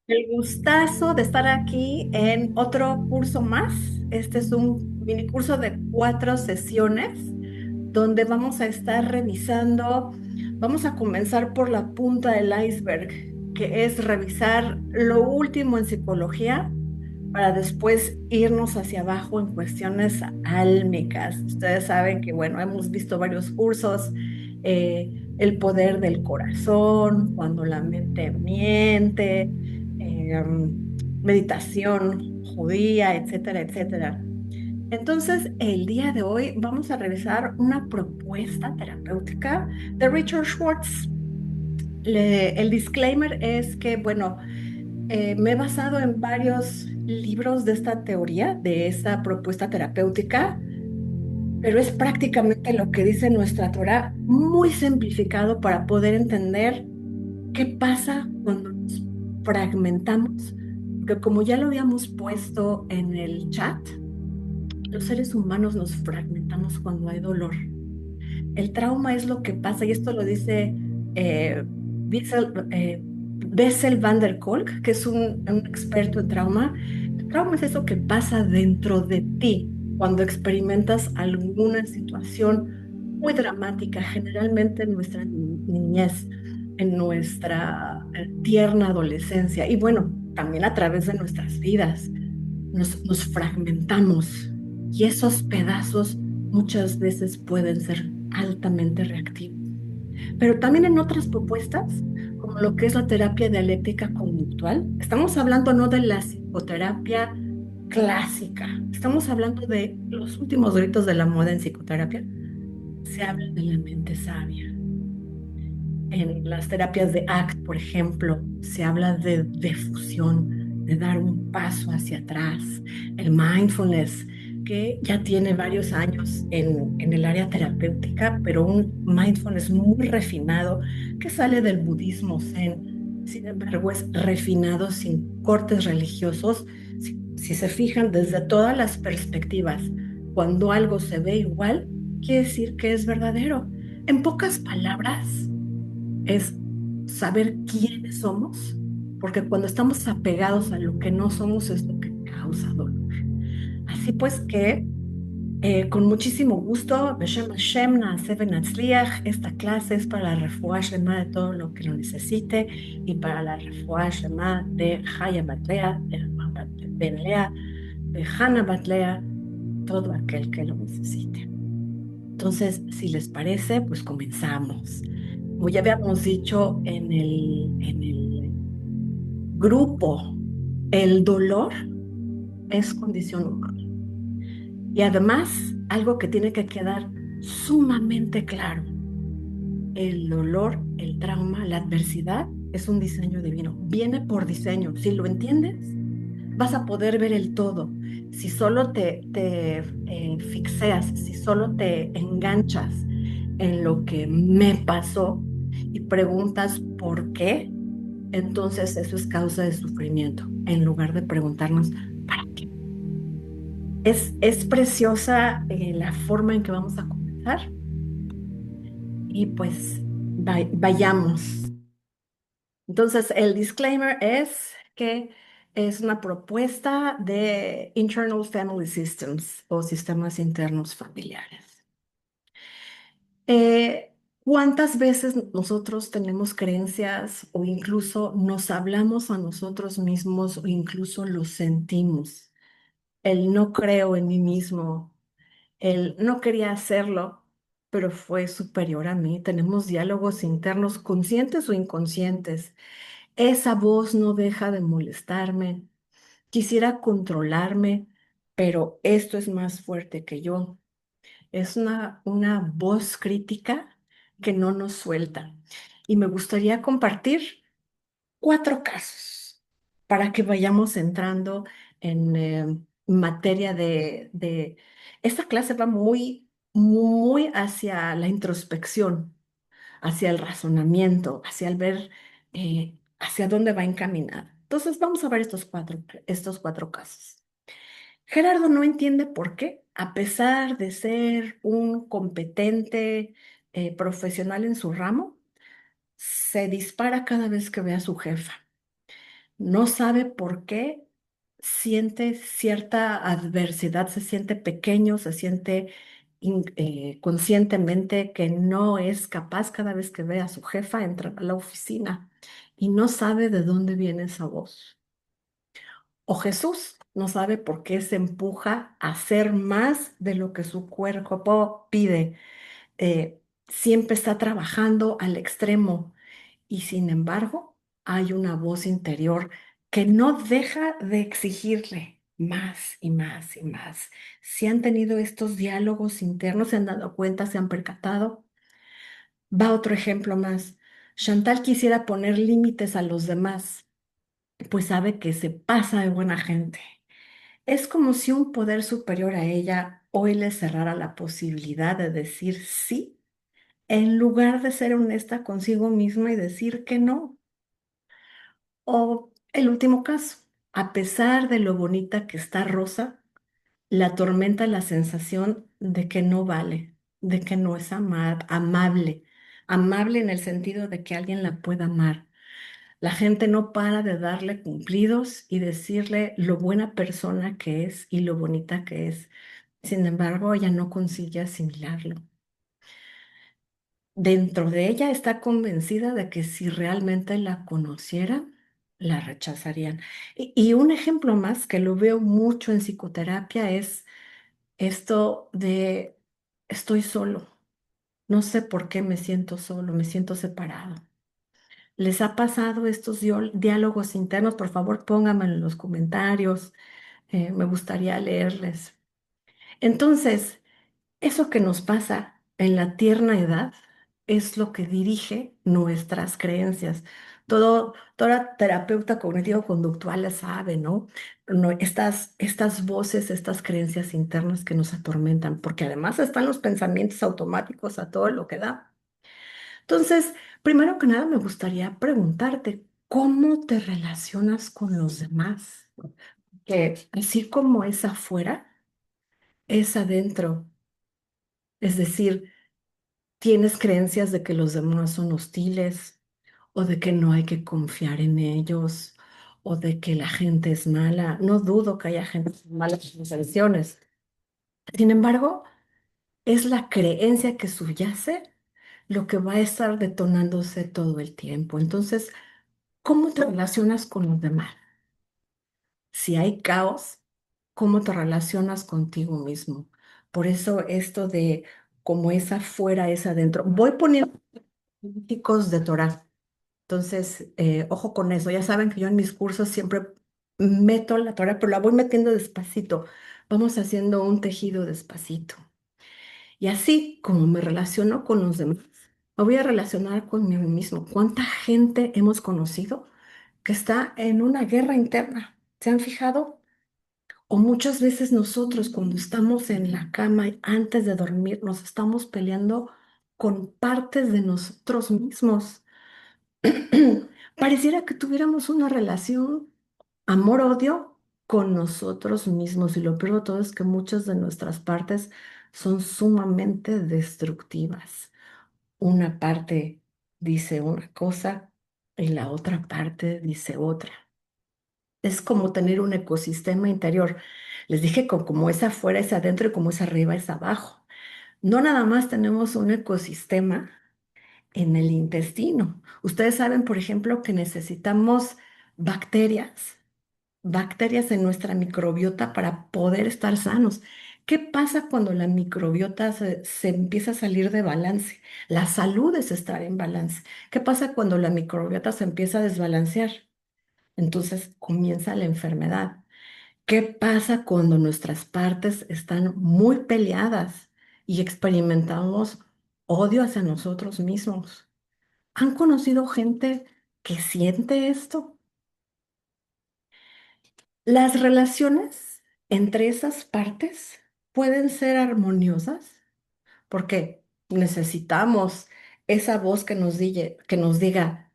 El gustazo de estar aquí en otro curso más. Este es un mini curso de 4 sesiones donde vamos a estar revisando, vamos a comenzar por la punta del iceberg, que es revisar lo último en psicología para después irnos hacia abajo en cuestiones álmicas. Ustedes saben que, bueno, hemos visto varios cursos, el poder del corazón, cuando la mente miente, meditación judía, etcétera, etcétera. Entonces, el día de hoy vamos a revisar una propuesta terapéutica de Richard Schwartz. El disclaimer es que, bueno, me he basado en varios libros de esta teoría, de esta propuesta terapéutica, pero es prácticamente lo que dice nuestra Torah, muy simplificado para poder entender qué pasa cuando nos fragmentamos. Porque como ya lo habíamos puesto en el chat, los seres humanos nos fragmentamos cuando hay dolor. El trauma es lo que pasa, y esto lo dice Bessel van der Kolk, que es un experto en trauma. El trauma es eso que pasa dentro de ti cuando experimentas alguna situación muy dramática, generalmente en nuestra niñez, en nuestra tierna adolescencia, y bueno, también a través de nuestras vidas. Nos fragmentamos y esos pedazos muchas veces pueden ser altamente reactivos. Pero también en otras propuestas, como lo que es la terapia dialéctica conductual, estamos hablando no de la psicoterapia clásica, estamos hablando de los últimos gritos de la moda en psicoterapia. Se habla de la mente sabia. En las terapias de ACT, por ejemplo, se habla de defusión, de dar un paso hacia atrás. El mindfulness, que ya tiene varios años en el área terapéutica, pero un mindfulness muy refinado que sale del budismo zen. Sin embargo, es refinado sin cortes religiosos. Si se fijan desde todas las perspectivas, cuando algo se ve igual, quiere decir que es verdadero. En pocas palabras, es saber quiénes somos, porque cuando estamos apegados a lo que no somos es lo que causa dolor. Así pues que, con muchísimo gusto, Beshem Hashem, Naaseh Venatzliach, esta clase es para la refuah shlema de todo lo que lo necesite y para la refuah shlema de Haya Batlea, de Ben Lea, de Hannah Batlea, todo aquel que lo necesite. Entonces, si les parece, pues comenzamos. Como ya habíamos dicho en el grupo, el dolor es condición humana. Y además, algo que tiene que quedar sumamente claro, el dolor, el trauma, la adversidad es un diseño divino. Viene por diseño. Si lo entiendes, vas a poder ver el todo. Si solo te fixeas, si solo te enganchas en lo que me pasó y preguntas por qué, entonces eso es causa de sufrimiento, en lugar de preguntarnos para qué. Es preciosa la forma en que vamos a comenzar y pues vayamos. Entonces, el disclaimer es que es una propuesta de Internal Family Systems o sistemas internos familiares. Eh, ¿Cuántas veces nosotros tenemos creencias o incluso nos hablamos a nosotros mismos o incluso lo sentimos? El no creo en mí mismo, el no quería hacerlo, pero fue superior a mí. Tenemos diálogos internos conscientes o inconscientes. Esa voz no deja de molestarme. Quisiera controlarme, pero esto es más fuerte que yo. Es una voz crítica que no nos suelta. Y me gustaría compartir 4 casos para que vayamos entrando en materia de... Esta clase va muy, muy hacia la introspección, hacia el razonamiento, hacia el ver hacia dónde va encaminada. Entonces vamos a ver estos cuatro casos. Gerardo no entiende por qué, a pesar de ser un competente profesional en su ramo, se dispara cada vez que ve a su jefa. no sabe por qué, siente cierta adversidad, se siente pequeño, se siente conscientemente que no es capaz cada vez que ve a su jefa entrar a la oficina y no sabe de dónde viene esa voz. O Jesús no sabe por qué se empuja a hacer más de lo que su cuerpo pide. Siempre está trabajando al extremo y sin embargo hay una voz interior que no deja de exigirle más y más y más. Si han tenido estos diálogos internos, se han dado cuenta, se han percatado. Va otro ejemplo más. Chantal quisiera poner límites a los demás, pues sabe que se pasa de buena gente. Es como si un poder superior a ella hoy le cerrara la posibilidad de decir sí, en lugar de ser honesta consigo misma y decir que no. O el último caso, a pesar de lo bonita que está Rosa, la atormenta la sensación de que no vale, de que no es amable, amable en el sentido de que alguien la pueda amar. La gente no para de darle cumplidos y decirle lo buena persona que es y lo bonita que es. Sin embargo, ella no consigue asimilarlo. Dentro de ella está convencida de que si realmente la conocieran, la rechazarían. Y un ejemplo más que lo veo mucho en psicoterapia es esto de estoy solo, no sé por qué me siento solo, me siento separado. ¿Les ha pasado estos diálogos internos? Por favor, pónganmelo en los comentarios. Me gustaría leerles. Entonces, eso que nos pasa en la tierna edad es lo que dirige nuestras creencias. Toda terapeuta cognitivo-conductual la sabe, ¿no? Estas voces, estas creencias internas que nos atormentan, porque además están los pensamientos automáticos a todo lo que da. Entonces, primero que nada, me gustaría preguntarte, ¿cómo te relacionas con los demás? Que así como es afuera, es adentro. Es decir, ¿tienes creencias de que los demás son hostiles o de que no hay que confiar en ellos o de que la gente es mala? No dudo que haya gente con malas intenciones. Sin embargo, es la creencia que subyace lo que va a estar detonándose todo el tiempo. Entonces, ¿cómo te relacionas con los demás? Si hay caos, ¿cómo te relacionas contigo mismo? Por eso esto de como es afuera, es adentro. Voy poniendo políticos de Torah. Entonces, ojo con eso. Ya saben que yo en mis cursos siempre meto la Torah, pero la voy metiendo despacito. Vamos haciendo un tejido despacito. Y así como me relaciono con los demás, me voy a relacionar conmigo mismo. ¿Cuánta gente hemos conocido que está en una guerra interna? ¿Se han fijado? O muchas veces nosotros cuando estamos en la cama y antes de dormir nos estamos peleando con partes de nosotros mismos. Pareciera que tuviéramos una relación amor-odio con nosotros mismos y lo peor de todo es que muchas de nuestras partes son sumamente destructivas. Una parte dice una cosa y la otra parte dice otra. Es como tener un ecosistema interior. Les dije que como es afuera es adentro y como es arriba es abajo. No nada más tenemos un ecosistema en el intestino. Ustedes saben, por ejemplo, que necesitamos bacterias, bacterias en nuestra microbiota para poder estar sanos. ¿Qué pasa cuando la microbiota se empieza a salir de balance? La salud es estar en balance. ¿Qué pasa cuando la microbiota se empieza a desbalancear? Entonces comienza la enfermedad. ¿Qué pasa cuando nuestras partes están muy peleadas y experimentamos odio hacia nosotros mismos? ¿Han conocido gente que siente esto? Las relaciones entre esas partes pueden ser armoniosas porque necesitamos esa voz que nos diga,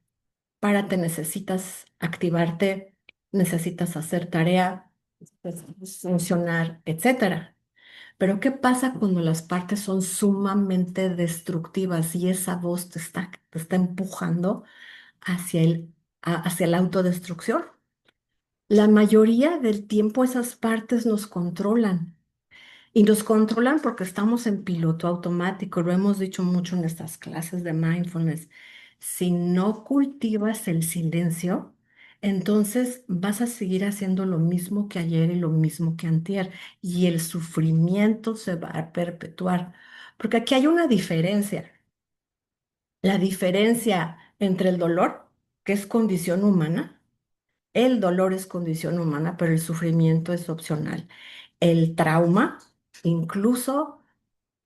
párate, necesitas activarte, necesitas hacer tarea, necesitas funcionar, etcétera. Pero ¿qué pasa cuando las partes son sumamente destructivas y esa voz te está empujando hacia hacia la autodestrucción? La mayoría del tiempo esas partes nos controlan. Y nos controlan porque estamos en piloto automático. Lo hemos dicho mucho en estas clases de mindfulness. Si no cultivas el silencio, entonces vas a seguir haciendo lo mismo que ayer y lo mismo que antier. Y el sufrimiento se va a perpetuar. Porque aquí hay una diferencia. La diferencia entre el dolor, que es condición humana, el dolor es condición humana, pero el sufrimiento es opcional. El trauma, incluso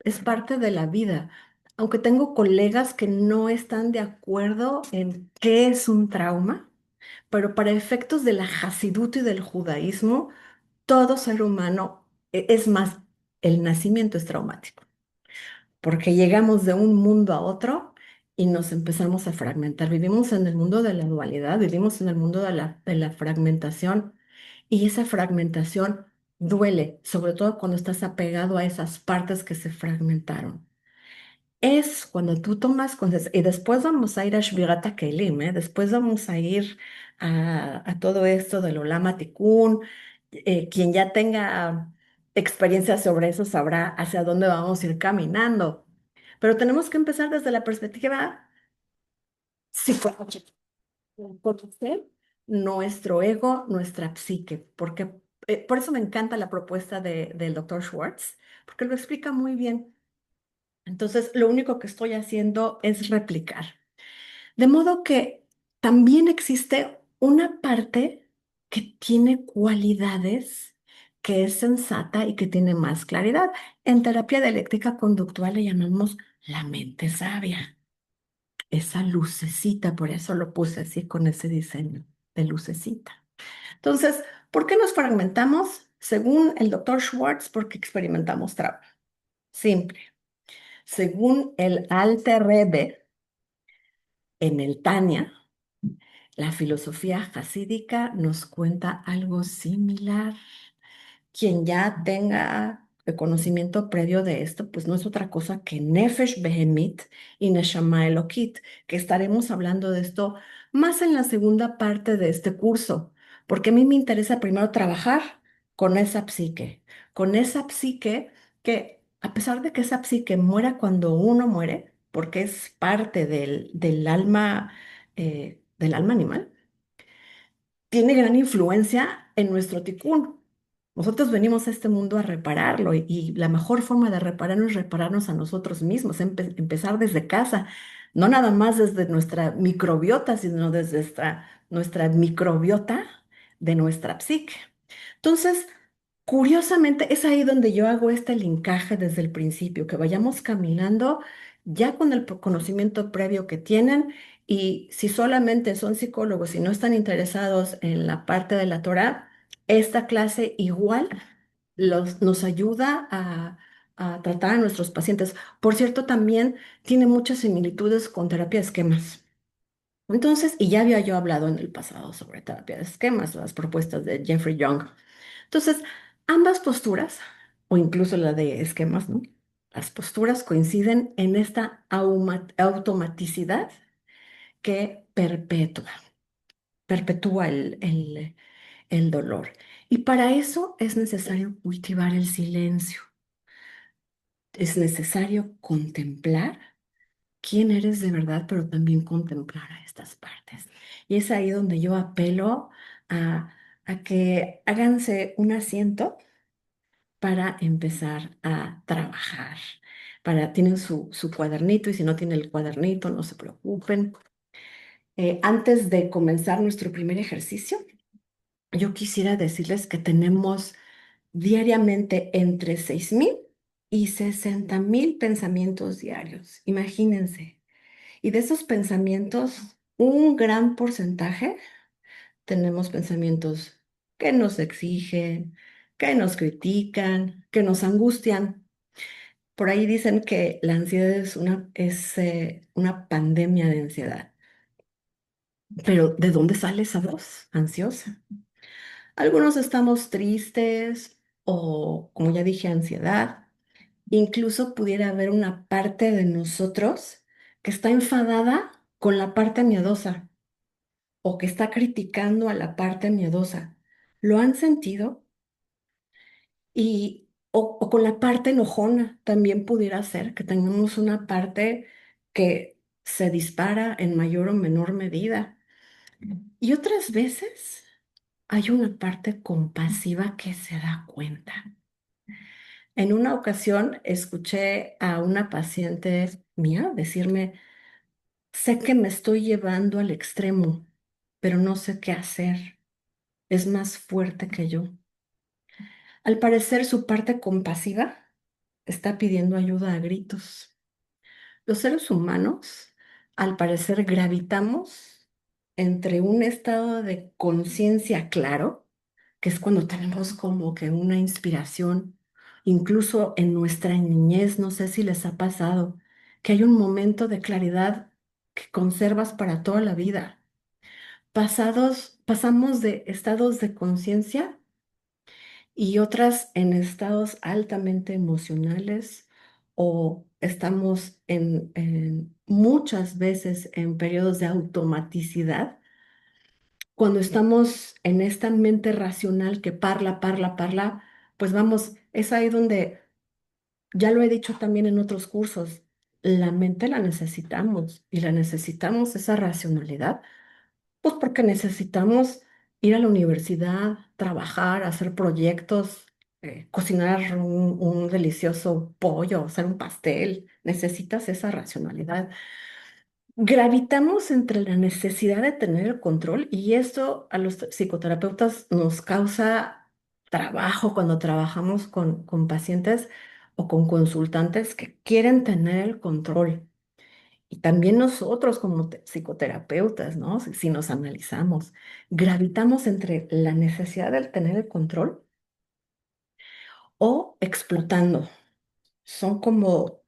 es parte de la vida. Aunque tengo colegas que no están de acuerdo en qué es un trauma, pero para efectos de la Hasidut y del judaísmo, todo ser humano, es más, el nacimiento es traumático, porque llegamos de un mundo a otro y nos empezamos a fragmentar. Vivimos en el mundo de la dualidad, vivimos en el mundo de la fragmentación y esa fragmentación duele, sobre todo cuando estás apegado a esas partes que se fragmentaron. Es cuando tú tomas conciencia, y después vamos a ir a Shbirat Kelim, ¿eh? Después vamos a ir a todo esto del Olama Tikkun. Quien ya tenga experiencia sobre eso sabrá hacia dónde vamos a ir caminando. Pero tenemos que empezar desde la perspectiva psicológica, conocer nuestro ego, nuestra psique, porque por eso me encanta la propuesta del doctor Schwartz, porque lo explica muy bien. Entonces, lo único que estoy haciendo es replicar. De modo que también existe una parte que tiene cualidades, que es sensata y que tiene más claridad. En terapia dialéctica conductual le llamamos la mente sabia. Esa lucecita, por eso lo puse así con ese diseño de lucecita. Entonces, ¿por qué nos fragmentamos? Según el doctor Schwartz, porque experimentamos trauma. Simple. Según el Alter Rebbe, en el Tania, la filosofía jasídica nos cuenta algo similar. Quien ya tenga el conocimiento previo de esto, pues no es otra cosa que Nefesh Behemit y Neshama Elokit, que estaremos hablando de esto más en la segunda parte de este curso, porque a mí me interesa primero trabajar con esa psique que, a pesar de que esa psique muera cuando uno muere, porque es parte del alma animal, tiene gran influencia en nuestro ticún. Nosotros venimos a este mundo a repararlo y la mejor forma de repararnos es repararnos a nosotros mismos, empezar desde casa, no nada más desde nuestra microbiota, sino desde nuestra microbiota de nuestra psique. Entonces, curiosamente, es ahí donde yo hago este linkaje desde el principio, que vayamos caminando ya con el conocimiento previo que tienen y si solamente son psicólogos y no están interesados en la parte de la Torah, esta clase igual nos ayuda a tratar a nuestros pacientes. Por cierto, también tiene muchas similitudes con terapia de esquemas. Entonces, y ya había yo hablado en el pasado sobre terapia de esquemas, las propuestas de Jeffrey Young. Entonces, ambas posturas, o incluso la de esquemas, ¿no? Las posturas coinciden en esta automaticidad que perpetúa el dolor. Y para eso es necesario cultivar el silencio. Es necesario contemplar quién eres de verdad, pero también contemplar a estas partes. Y es ahí donde yo apelo a, a que háganse un asiento para empezar a trabajar. Tienen su cuadernito y si no tienen el cuadernito, no se preocupen. Antes de comenzar nuestro primer ejercicio, yo quisiera decirles que tenemos diariamente entre 6,000 y 60,000 pensamientos diarios. Imagínense. Y de esos pensamientos, un gran porcentaje tenemos pensamientos que nos exigen, que nos critican, que nos angustian. Por ahí dicen que la ansiedad es una pandemia de ansiedad. Pero ¿de dónde sale esa voz ansiosa? Algunos estamos tristes o, como ya dije, ansiedad. Incluso pudiera haber una parte de nosotros que está enfadada con la parte miedosa o que está criticando a la parte miedosa. ¿Lo han sentido? O con la parte enojona también pudiera ser que tengamos una parte que se dispara en mayor o menor medida. Y otras veces hay una parte compasiva que se da cuenta. En una ocasión escuché a una paciente mía decirme, sé que me estoy llevando al extremo, pero no sé qué hacer. Es más fuerte que yo. Al parecer, su parte compasiva está pidiendo ayuda a gritos. Los seres humanos, al parecer, gravitamos entre un estado de conciencia claro, que es cuando tenemos como que una inspiración, incluso en nuestra niñez, no sé si les ha pasado, que hay un momento de claridad que conservas para toda la vida. Pasamos de estados de conciencia y otras en estados altamente emocionales o estamos muchas veces en periodos de automaticidad. Cuando estamos en esta mente racional que parla, pues vamos, es ahí donde, ya lo he dicho también en otros cursos, la mente la necesitamos y la necesitamos esa racionalidad pues porque necesitamos ir a la universidad, trabajar, hacer proyectos, cocinar un delicioso pollo, hacer un pastel. Necesitas esa racionalidad. Gravitamos entre la necesidad de tener el control y esto a los psicoterapeutas nos causa trabajo cuando trabajamos con pacientes o con consultantes que quieren tener el control. Y también nosotros como psicoterapeutas, ¿no? Si nos analizamos, gravitamos entre la necesidad de tener el control o explotando. Son como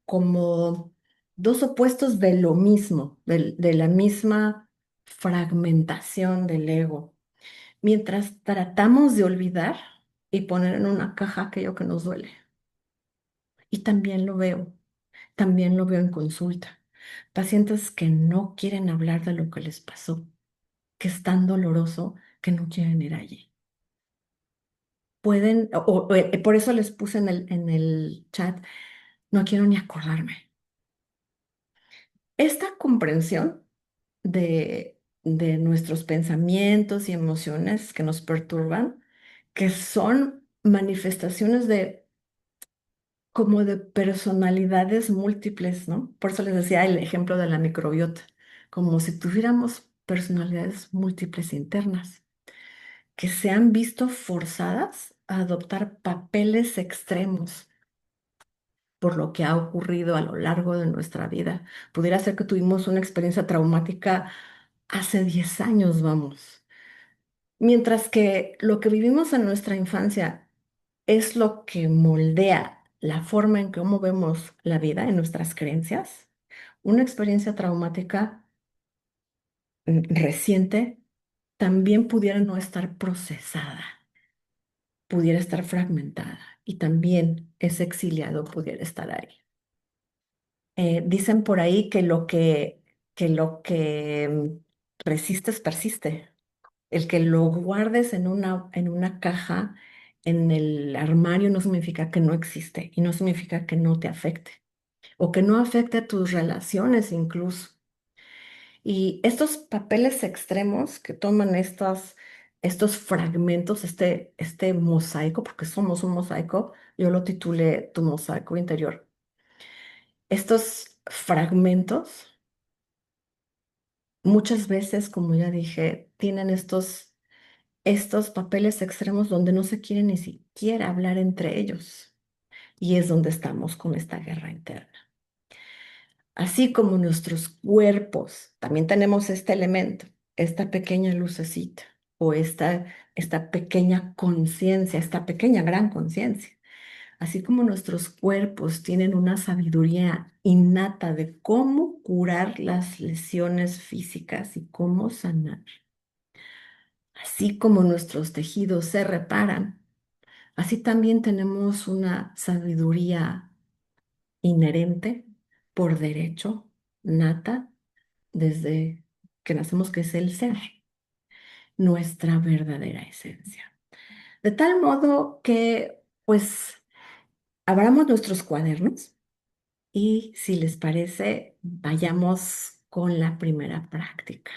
dos opuestos de lo mismo, de la misma fragmentación del ego. Mientras tratamos de olvidar y poner en una caja aquello que nos duele. Y también lo veo en consulta. Pacientes que no quieren hablar de lo que les pasó, que es tan doloroso que no quieren ir allí. Pueden, por eso les puse en el chat, no quiero ni acordarme. Esta comprensión de nuestros pensamientos y emociones que nos perturban, que son manifestaciones de como de personalidades múltiples, ¿no? Por eso les decía el ejemplo de la microbiota, como si tuviéramos personalidades múltiples internas que se han visto forzadas a adoptar papeles extremos por lo que ha ocurrido a lo largo de nuestra vida. Pudiera ser que tuvimos una experiencia traumática hace 10 años, vamos. Mientras que lo que vivimos en nuestra infancia es lo que moldea la forma en cómo vemos la vida, en nuestras creencias, una experiencia traumática reciente también pudiera no estar procesada, pudiera estar fragmentada y también ese exiliado pudiera estar ahí. Dicen por ahí que lo que resistes persiste. El que lo guardes en una caja, en el armario, no significa que no existe y no significa que no te afecte o que no afecte a tus relaciones incluso. Y estos papeles extremos que toman estos fragmentos, este mosaico, porque somos un mosaico, yo lo titulé Tu mosaico interior. Estos fragmentos, muchas veces, como ya dije, tienen estos papeles extremos donde no se quiere ni siquiera hablar entre ellos. Y es donde estamos con esta guerra interna. Así como nuestros cuerpos, también tenemos este elemento, esta pequeña lucecita o esta pequeña conciencia, esta pequeña gran conciencia. Así como nuestros cuerpos tienen una sabiduría innata de cómo curar las lesiones físicas y cómo sanar, así como nuestros tejidos se reparan, así también tenemos una sabiduría inherente por derecho, nata, desde que nacemos, que es el ser, nuestra verdadera esencia. De tal modo que, pues, abramos nuestros cuadernos y si les parece, vayamos con la primera práctica.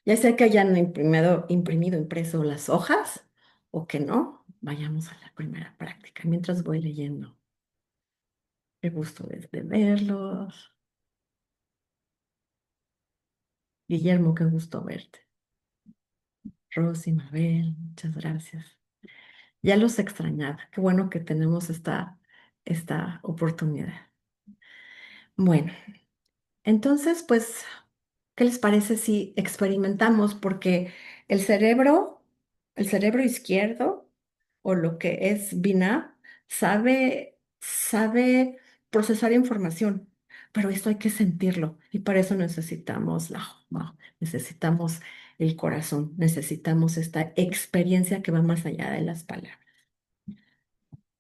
Ya sea que hayan imprimido, impreso las hojas o que no, vayamos a la primera práctica mientras voy leyendo. Qué gusto de verlos. Guillermo, qué gusto verte. Rosy, Mabel, muchas gracias. Ya los extrañaba. Qué bueno que tenemos esta oportunidad. Bueno, entonces, pues, ¿qué les parece si experimentamos? Porque el cerebro, el cerebro izquierdo, o lo que es BINAP, sabe procesar información, pero esto hay que sentirlo y para eso necesitamos necesitamos el corazón, necesitamos esta experiencia que va más allá de las palabras.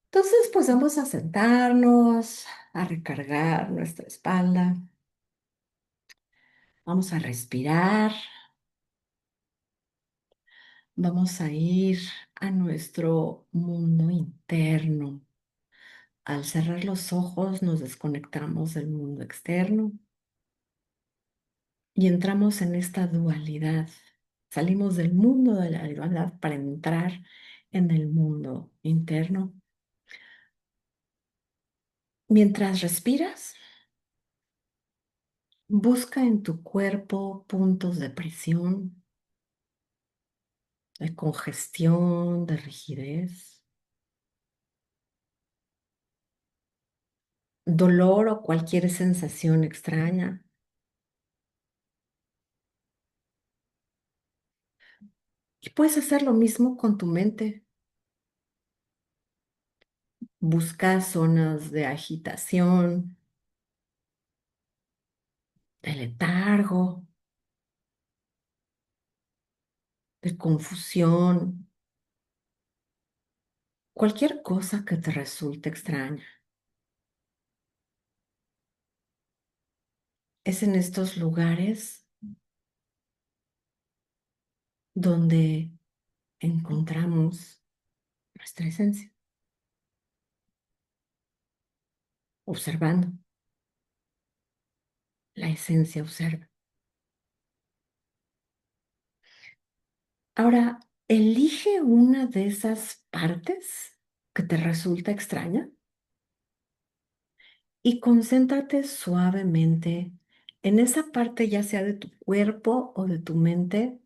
Entonces, pues vamos a sentarnos, a recargar nuestra espalda, vamos a respirar. Vamos a ir a nuestro mundo interno. Al cerrar los ojos nos desconectamos del mundo externo y entramos en esta dualidad. Salimos del mundo de la dualidad para entrar en el mundo interno. Mientras respiras, busca en tu cuerpo puntos de presión, de congestión, de rigidez, dolor o cualquier sensación extraña. Y puedes hacer lo mismo con tu mente. Busca zonas de agitación, de letargo, de confusión, cualquier cosa que te resulte extraña. Es en estos lugares donde encontramos nuestra esencia, observando. La esencia observa. Ahora, elige una de esas partes que te resulta extraña y concéntrate suavemente en esa parte, ya sea de tu cuerpo o de tu mente,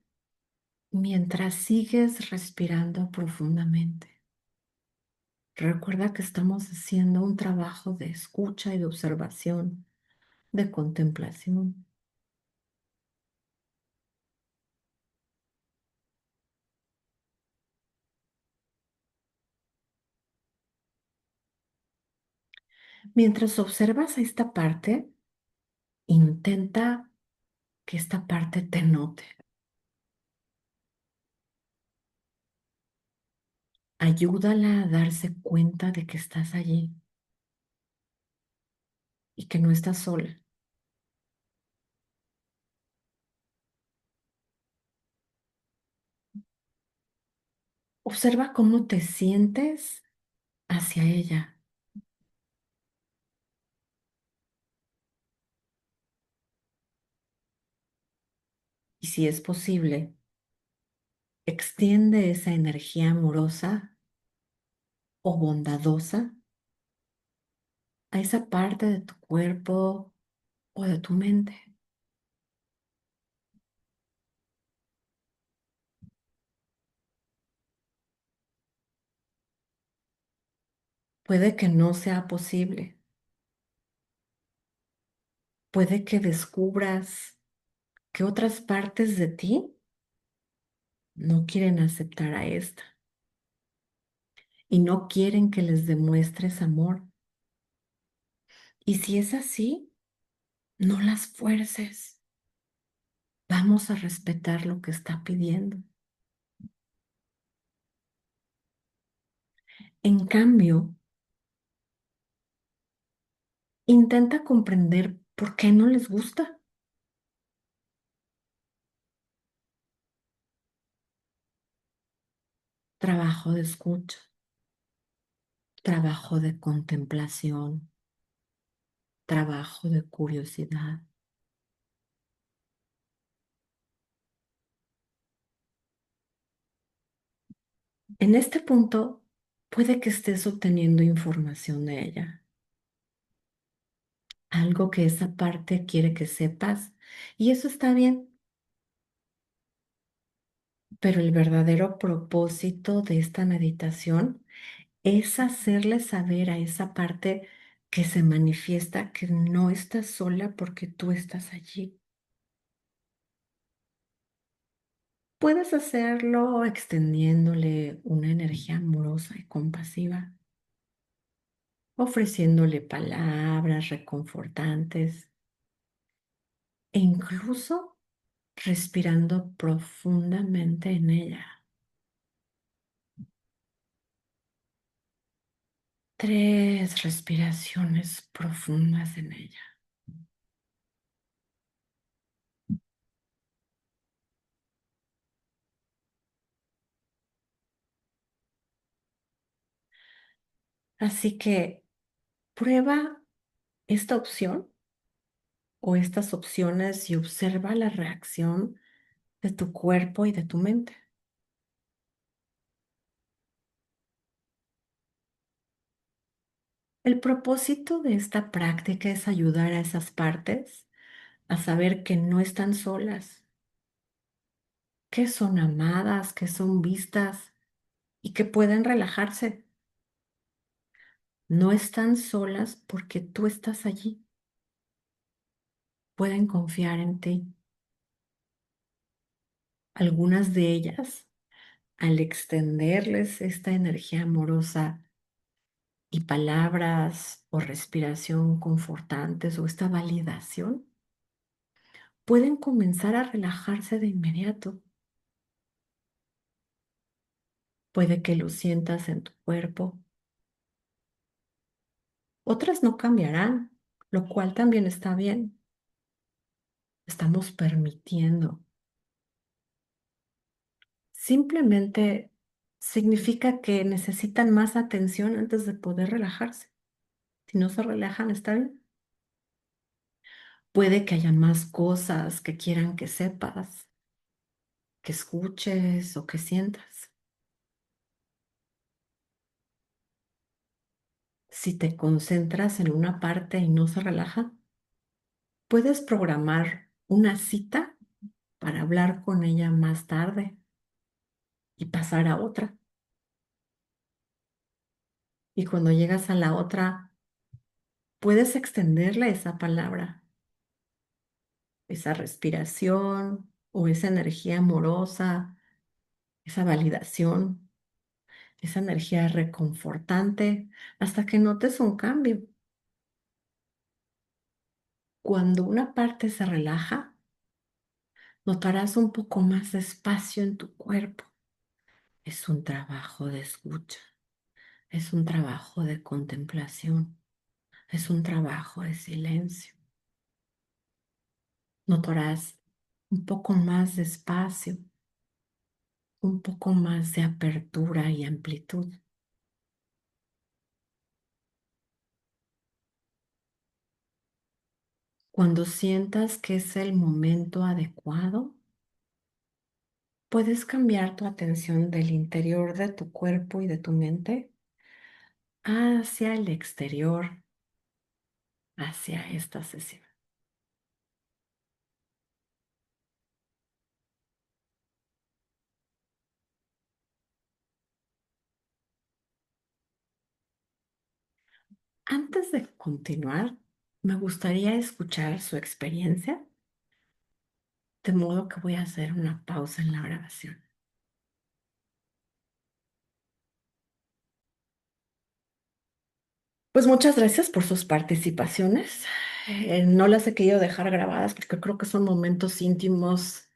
mientras sigues respirando profundamente. Recuerda que estamos haciendo un trabajo de escucha y de observación, de contemplación. Mientras observas a esta parte, intenta que esta parte te note. Ayúdala a darse cuenta de que estás allí y que no estás sola. Observa cómo te sientes hacia ella y si es posible, extiende esa energía amorosa o bondadosa a esa parte de tu cuerpo o de tu mente. Puede que no sea posible. Puede que descubras que otras partes de ti no quieren aceptar a esta y no quieren que les demuestres amor. Y si es así, no las fuerces. Vamos a respetar lo que está pidiendo. En cambio, intenta comprender por qué no les gusta. trabajo de escucha, trabajo de contemplación, trabajo de curiosidad. En este punto, puede que estés obteniendo información de ella, algo que esa parte quiere que sepas, y eso está bien, pero el verdadero propósito de esta meditación es hacerle saber a esa parte que se manifiesta que no estás sola porque tú estás allí. Puedes hacerlo extendiéndole una energía amorosa y compasiva, ofreciéndole palabras reconfortantes e incluso respirando profundamente en ella. 3 respiraciones profundas en ella. Así que prueba esta opción o estas opciones y observa la reacción de tu cuerpo y de tu mente. El propósito de esta práctica es ayudar a esas partes a saber que no están solas, que son amadas, que son vistas y que pueden relajarse. No están solas porque tú estás allí. Pueden confiar en ti. Algunas de ellas, al extenderles esta energía amorosa y palabras o respiración confortantes o esta validación, pueden comenzar a relajarse de inmediato. Puede que lo sientas en tu cuerpo. Otras no cambiarán, lo cual también está bien. Estamos permitiendo. Simplemente significa que necesitan más atención antes de poder relajarse. Si no se relajan, está bien. Puede que haya más cosas que quieran que sepas, que escuches o que sientas. Si te concentras en una parte y no se relaja, puedes programar una cita para hablar con ella más tarde y pasar a otra. Y cuando llegas a la otra, puedes extenderle esa palabra, esa respiración o esa energía amorosa, esa validación, esa energía reconfortante, hasta que notes un cambio. Cuando una parte se relaja, notarás un poco más de espacio en tu cuerpo. Es un trabajo de escucha, es un trabajo de contemplación, es un trabajo de silencio. Notarás un poco más de espacio, un poco más de apertura y amplitud. Cuando sientas que es el momento adecuado, puedes cambiar tu atención del interior de tu cuerpo y de tu mente hacia el exterior, hacia esta sesión. Antes de continuar, me gustaría escuchar su experiencia, de modo que voy a hacer una pausa en la grabación. Pues muchas gracias por sus participaciones. No las he querido dejar grabadas porque creo que son momentos íntimos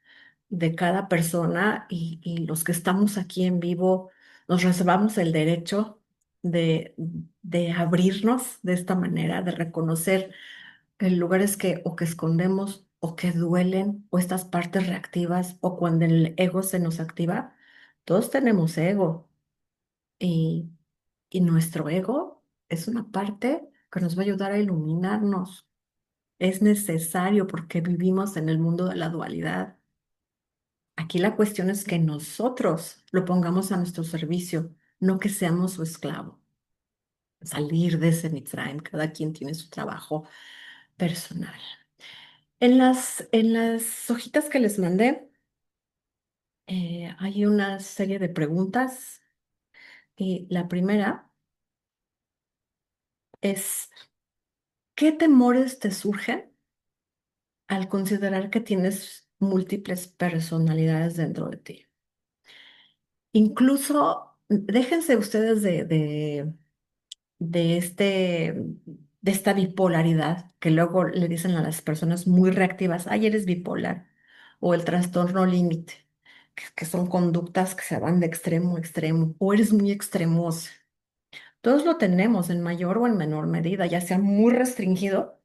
de cada persona y los que estamos aquí en vivo nos reservamos el derecho de abrirnos de esta manera, de reconocer lugares que o que escondemos o que duelen o estas partes reactivas o cuando el ego se nos activa. Todos tenemos ego. Y, y nuestro ego es una parte que nos va a ayudar a iluminarnos. Es necesario porque vivimos en el mundo de la dualidad. Aquí la cuestión es que nosotros lo pongamos a nuestro servicio, no que seamos su esclavo. Salir de ese Mitzrayim, cada quien tiene su trabajo personal. En las hojitas que les mandé, hay una serie de preguntas y la primera es, ¿qué temores te surgen al considerar que tienes múltiples personalidades dentro de ti? Incluso, déjense ustedes de de esta bipolaridad que luego le dicen a las personas muy reactivas, ay, eres bipolar, o el trastorno límite, que son conductas que se van de extremo a extremo, o eres muy extremoso. Todos lo tenemos en mayor o en menor medida, ya sea muy restringido,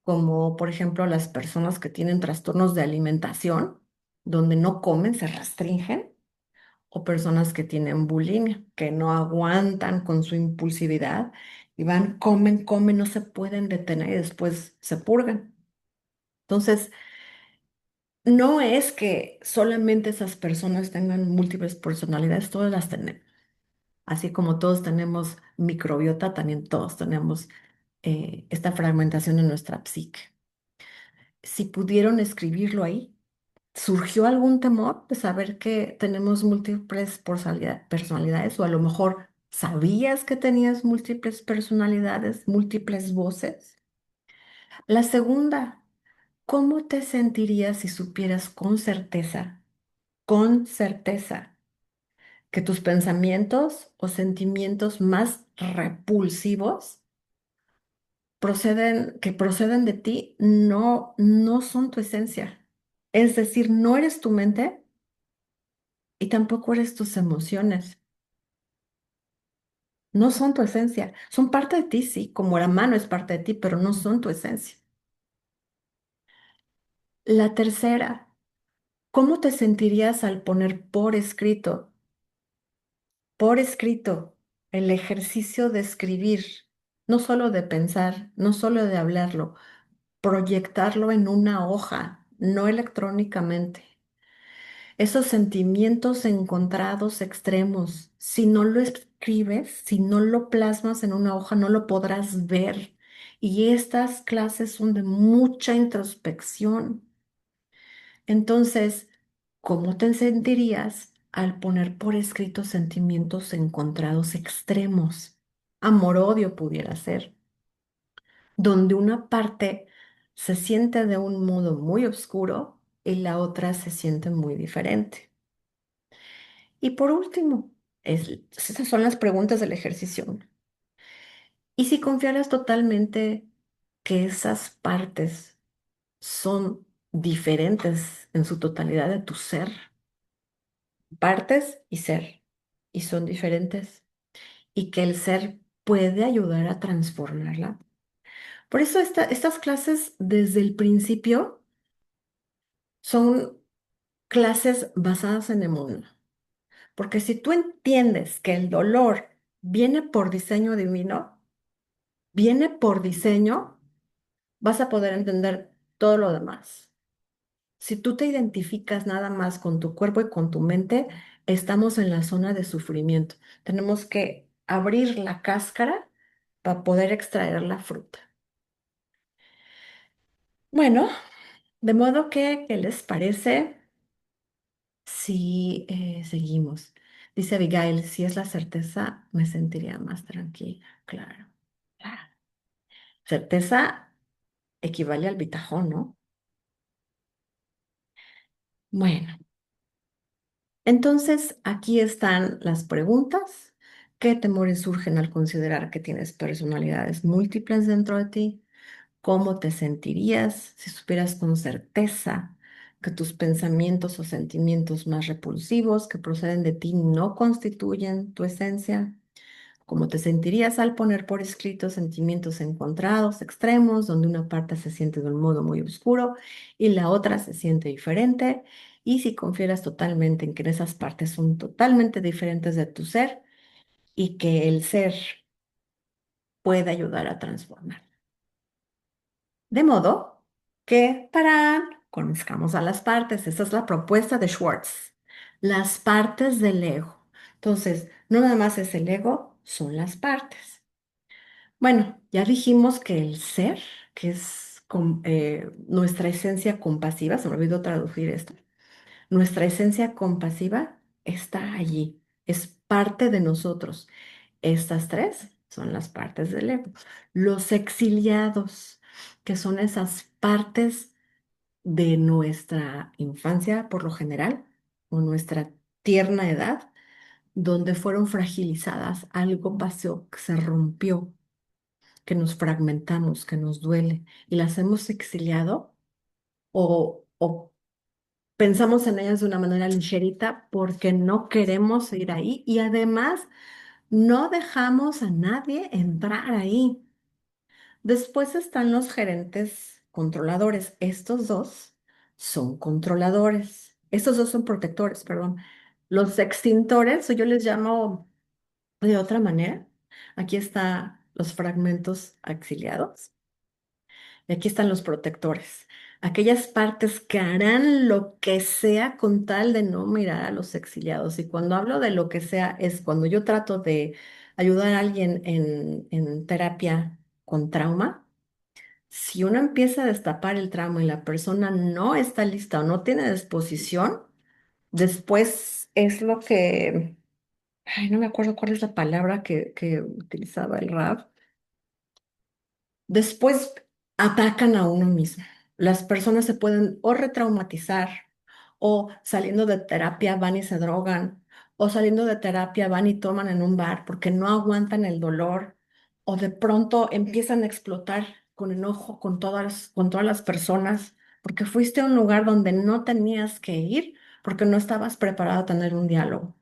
como por ejemplo las personas que tienen trastornos de alimentación, donde no comen, se restringen, o personas que tienen bulimia, que no aguantan con su impulsividad y van, comen, comen, no se pueden detener y después se purgan. Entonces, no es que solamente esas personas tengan múltiples personalidades, todas las tenemos. Así como todos tenemos microbiota, también todos tenemos esta fragmentación en nuestra psique. Si pudieron escribirlo ahí, ¿surgió algún temor de saber que tenemos múltiples personalidades? O a lo mejor sabías que tenías múltiples personalidades, múltiples voces. La segunda, ¿cómo te sentirías si supieras con certeza, que tus pensamientos o sentimientos más repulsivos que proceden de ti, no son tu esencia? Es decir, no eres tu mente y tampoco eres tus emociones. No son tu esencia. Son parte de ti, sí, como la mano es parte de ti, pero no son tu esencia. La tercera, ¿cómo te sentirías al poner por escrito, el ejercicio de escribir, no solo de pensar, no solo de hablarlo, proyectarlo en una hoja, no electrónicamente? Esos sentimientos encontrados extremos, si no lo escribes, si no lo plasmas en una hoja, no lo podrás ver. Y estas clases son de mucha introspección. Entonces, ¿cómo te sentirías al poner por escrito sentimientos encontrados extremos? Amor-odio pudiera ser, donde una parte se siente de un modo muy oscuro y la otra se siente muy diferente. Y por último, esas son las preguntas del ejercicio. ¿Y si confiaras totalmente que esas partes son diferentes en su totalidad de tu ser? Partes y ser, y son diferentes, y que el ser puede ayudar a transformarla. Por eso estas clases desde el principio son clases basadas en emuná. Porque si tú entiendes que el dolor viene por diseño divino, viene por diseño, vas a poder entender todo lo demás. Si tú te identificas nada más con tu cuerpo y con tu mente, estamos en la zona de sufrimiento. Tenemos que abrir la cáscara para poder extraer la fruta. Bueno, de modo que, ¿qué les parece si seguimos? Dice Abigail, si es la certeza, me sentiría más tranquila. Claro, claro. Certeza equivale al bitajón, ¿no? Bueno, entonces aquí están las preguntas. ¿Qué temores surgen al considerar que tienes personalidades múltiples dentro de ti? ¿Cómo te sentirías si supieras con certeza que tus pensamientos o sentimientos más repulsivos que proceden de ti no constituyen tu esencia? ¿Cómo te sentirías al poner por escrito sentimientos encontrados, extremos, donde una parte se siente de un modo muy oscuro y la otra se siente diferente? Y si confieras totalmente en que esas partes son totalmente diferentes de tu ser, y que el ser puede ayudar a transformar. De modo que para conozcamos a las partes, esa es la propuesta de Schwartz, las partes del ego. Entonces, no nada más es el ego, son las partes. Bueno, ya dijimos que el ser, que es nuestra esencia compasiva, se me olvidó traducir esto, nuestra esencia compasiva está allí, es parte de nosotros. Estas tres son las partes del ego. Los exiliados, que son esas partes de nuestra infancia, por lo general, o nuestra tierna edad, donde fueron fragilizadas, algo pasó, que se rompió, que nos fragmentamos, que nos duele, y las hemos exiliado o pensamos en ellas de una manera ligerita porque no queremos ir ahí y además no dejamos a nadie entrar ahí. Después están los gerentes controladores. Estos dos son controladores. Estos dos son protectores, perdón. Los extintores, o yo les llamo de otra manera. Aquí están los fragmentos exiliados. Y aquí están los protectores, aquellas partes que harán lo que sea con tal de no mirar a los exiliados. Y cuando hablo de lo que sea, es cuando yo trato de ayudar a alguien en terapia con trauma. Si uno empieza a destapar el trauma y la persona no está lista o no tiene disposición, después es lo que, ay, no me acuerdo cuál es la palabra que utilizaba el Rab. Después atacan a uno mismo. Las personas se pueden o retraumatizar o saliendo de terapia van y se drogan o saliendo de terapia van y toman en un bar porque no aguantan el dolor o de pronto empiezan a explotar con enojo con todas las personas porque fuiste a un lugar donde no tenías que ir porque no estabas preparado a tener un diálogo.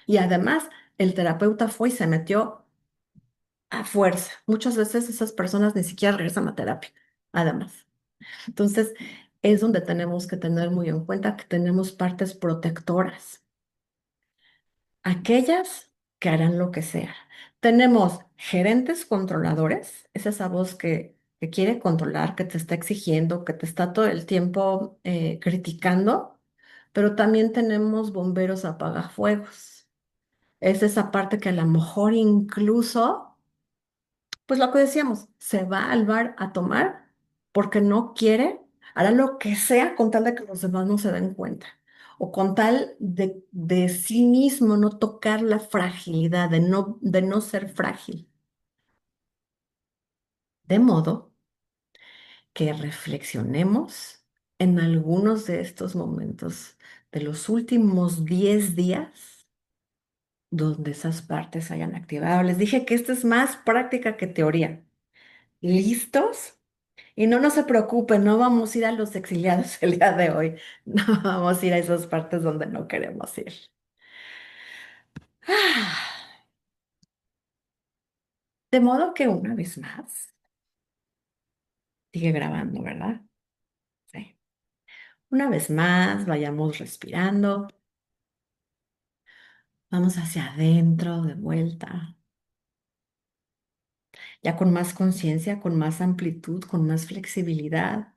Y además, el terapeuta fue y se metió a fuerza. Muchas veces esas personas ni siquiera regresan a terapia, además. Entonces, es donde tenemos que tener muy en cuenta que tenemos partes protectoras, aquellas que harán lo que sea. Tenemos gerentes controladores, es esa voz que quiere controlar, que te está exigiendo, que te está todo el tiempo criticando, pero también tenemos bomberos apagafuegos. Es esa parte que a lo mejor incluso pues lo que decíamos, se va al bar a tomar porque no quiere, hará lo que sea con tal de que los demás no se den cuenta, o con tal de sí mismo no tocar la fragilidad, de no ser frágil. De modo que reflexionemos en algunos de estos momentos de los últimos 10 días donde esas partes hayan activado. Les dije que esto es más práctica que teoría. ¿Listos? Y no, no se preocupen, no vamos a ir a los exiliados el día de hoy. No vamos a ir a esas partes donde no queremos ir. Ah, de modo que una vez más, sigue grabando, ¿verdad? Sí. Una vez más, vayamos respirando. Vamos hacia adentro, de vuelta. Ya con más conciencia, con más amplitud, con más flexibilidad.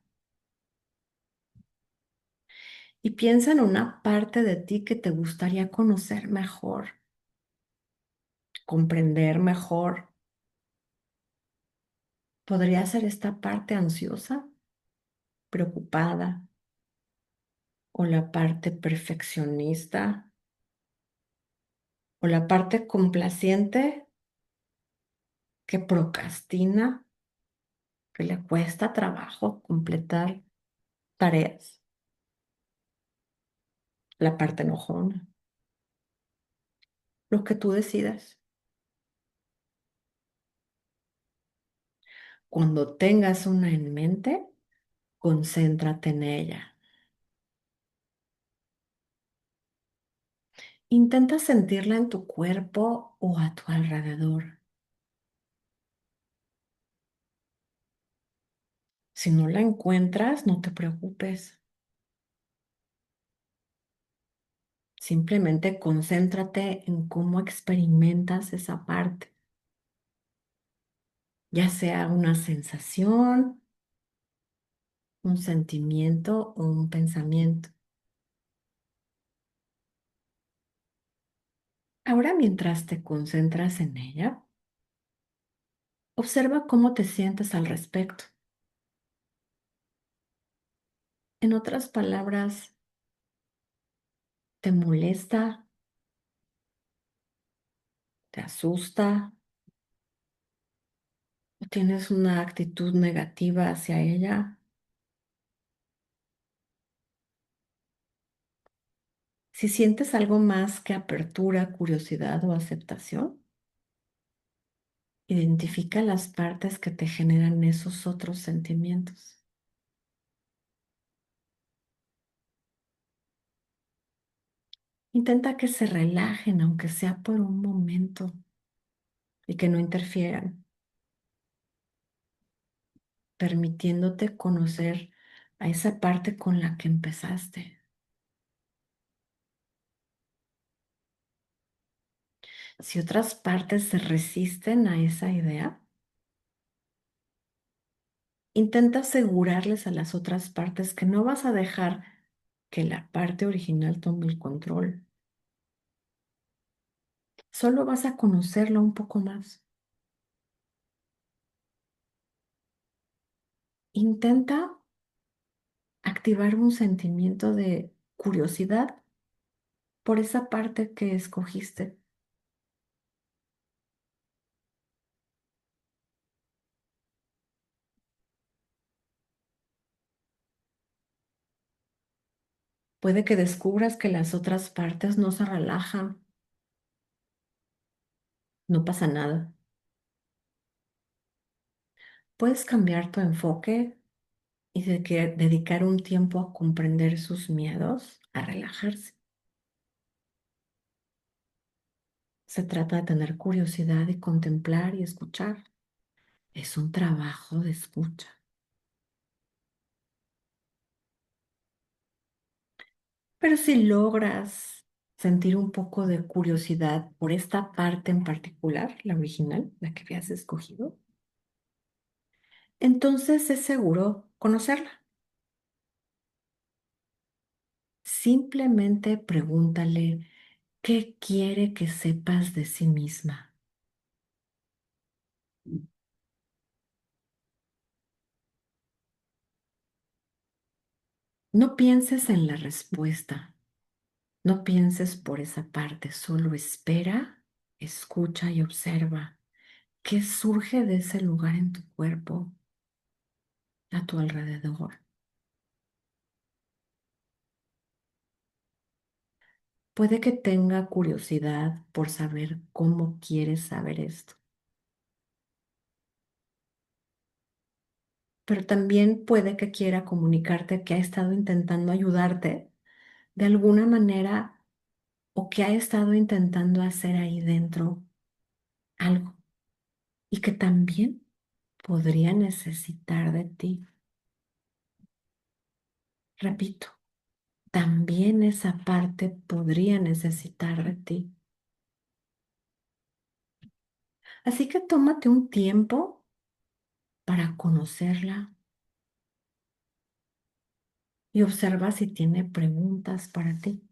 Y piensa en una parte de ti que te gustaría conocer mejor, comprender mejor. ¿Podría ser esta parte ansiosa, preocupada o la parte perfeccionista o la parte complaciente que procrastina, que le cuesta trabajo completar tareas? La parte enojona, lo que tú decidas. Cuando tengas una en mente, concéntrate en ella. Intenta sentirla en tu cuerpo o a tu alrededor. Si no la encuentras, no te preocupes. Simplemente concéntrate en cómo experimentas esa parte, ya sea una sensación, un sentimiento o un pensamiento. Ahora, mientras te concentras en ella, observa cómo te sientes al respecto. En otras palabras, ¿te molesta? ¿Te asusta? ¿O tienes una actitud negativa hacia ella? Si sientes algo más que apertura, curiosidad o aceptación, identifica las partes que te generan esos otros sentimientos. Intenta que se relajen, aunque sea por un momento, y que no interfieran, permitiéndote conocer a esa parte con la que empezaste. Si otras partes se resisten a esa idea, intenta asegurarles a las otras partes que no vas a dejar que la parte original tome el control. Solo vas a conocerlo un poco más. Intenta activar un sentimiento de curiosidad por esa parte que escogiste. Puede que descubras que las otras partes no se relajan, no pasa nada. Puedes cambiar tu enfoque y dedicar un tiempo a comprender sus miedos, a relajarse. Se trata de tener curiosidad y contemplar y escuchar. Es un trabajo de escucha. Pero si logras sentir un poco de curiosidad por esta parte en particular, la original, la que habías escogido, entonces es seguro conocerla. Simplemente pregúntale qué quiere que sepas de sí misma. No pienses en la respuesta, no pienses por esa parte, solo espera, escucha y observa qué surge de ese lugar en tu cuerpo, a tu alrededor. Puede que tenga curiosidad por saber cómo quieres saber esto, pero también puede que quiera comunicarte que ha estado intentando ayudarte de alguna manera o que ha estado intentando hacer ahí dentro algo y que también podría necesitar de ti. Repito, también esa parte podría necesitar de ti. Así que tómate un tiempo para conocerla y observa si tiene preguntas para ti.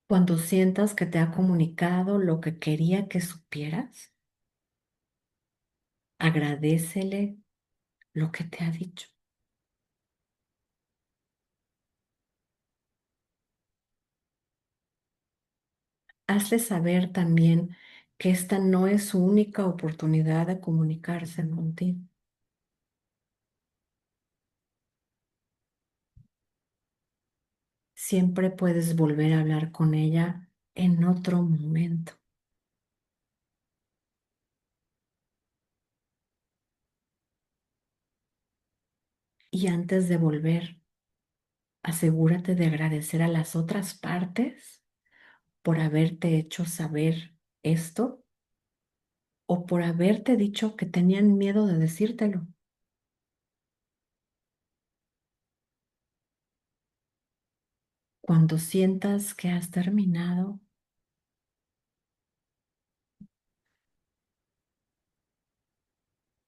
Cuando sientas que te ha comunicado lo que quería que supieras, agradécele lo que te ha dicho. Hazle saber también que esta no es su única oportunidad de comunicarse contigo. Siempre puedes volver a hablar con ella en otro momento. Y antes de volver, asegúrate de agradecer a las otras partes por haberte hecho saber esto o por haberte dicho que tenían miedo de decírtelo. Cuando sientas que has terminado,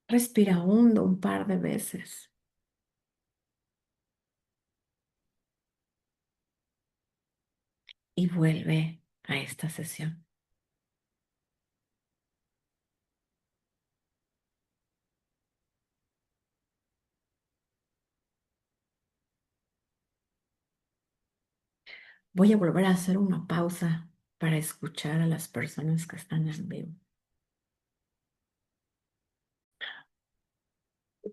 respira hondo un par de veces y vuelve a esta sesión. Voy a volver a hacer una pausa para escuchar a las personas que están en vivo.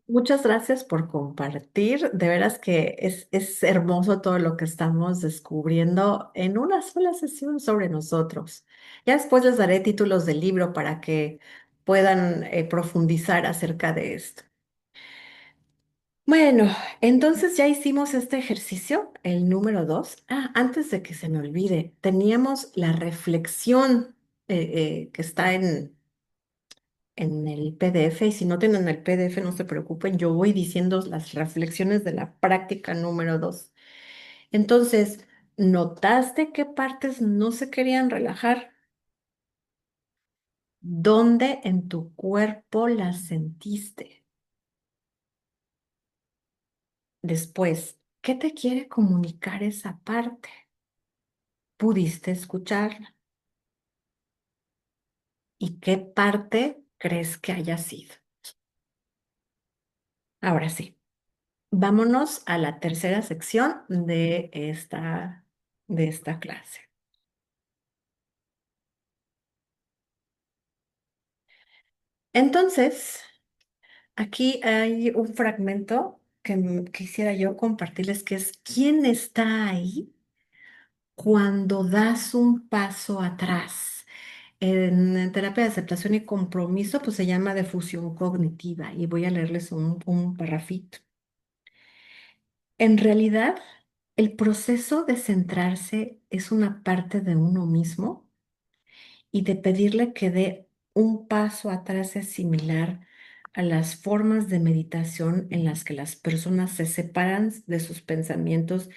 Muchas gracias por compartir. De veras que es hermoso todo lo que estamos descubriendo en una sola sesión sobre nosotros. Ya después les daré títulos del libro para que puedan profundizar acerca de esto. Bueno, entonces ya hicimos este ejercicio, el número 2. Ah, antes de que se me olvide, teníamos la reflexión que está en el PDF, y si no tienen el PDF, no se preocupen, yo voy diciendo las reflexiones de la práctica número 2. Entonces, ¿notaste qué partes no se querían relajar? ¿Dónde en tu cuerpo las sentiste? Después, ¿qué te quiere comunicar esa parte? ¿Pudiste escucharla? ¿Y qué parte crees que haya sido? Ahora sí, vámonos a la tercera sección de esta clase. Entonces, aquí hay un fragmento que quisiera yo compartirles, que es ¿quién está ahí cuando das un paso atrás? En terapia de aceptación y compromiso, pues se llama difusión cognitiva y voy a leerles un parrafito. En realidad, el proceso de centrarse es una parte de uno mismo y de pedirle que dé un paso atrás es similar a las formas de meditación en las que las personas se separan de sus pensamientos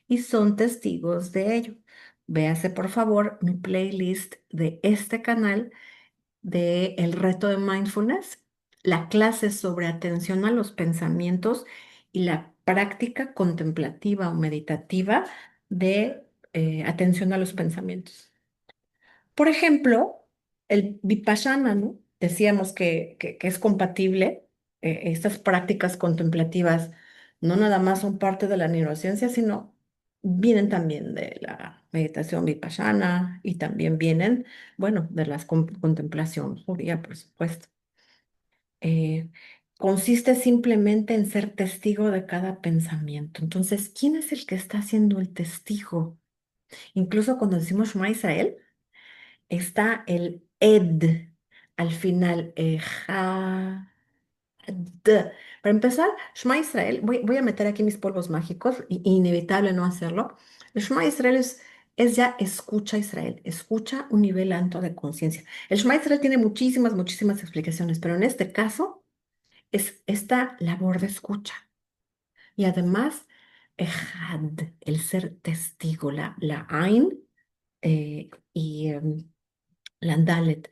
y son testigos de ello. Véase por favor mi playlist de este canal de El reto de mindfulness, la clase sobre atención a los pensamientos y la práctica contemplativa o meditativa de atención a los pensamientos. Por ejemplo, el Vipassana, ¿no? Decíamos que es compatible, estas prácticas contemplativas no nada más son parte de la neurociencia, sino vienen también de la meditación Vipassana y también vienen, bueno, de la contemplación judía, por supuesto. Eh, Consiste simplemente en ser testigo de cada pensamiento. Entonces, ¿quién es el que está haciendo el testigo? Incluso cuando decimos Shema Israel, está el ed al final, Para empezar, Shema Israel, voy a meter aquí mis polvos mágicos, inevitable no hacerlo. El Shema Israel es ya escucha Israel, escucha un nivel alto de conciencia. El Shema Israel tiene muchísimas, muchísimas explicaciones, pero en este caso es esta labor de escucha. Y además, ejad, el ser testigo, la Ain y la Dalet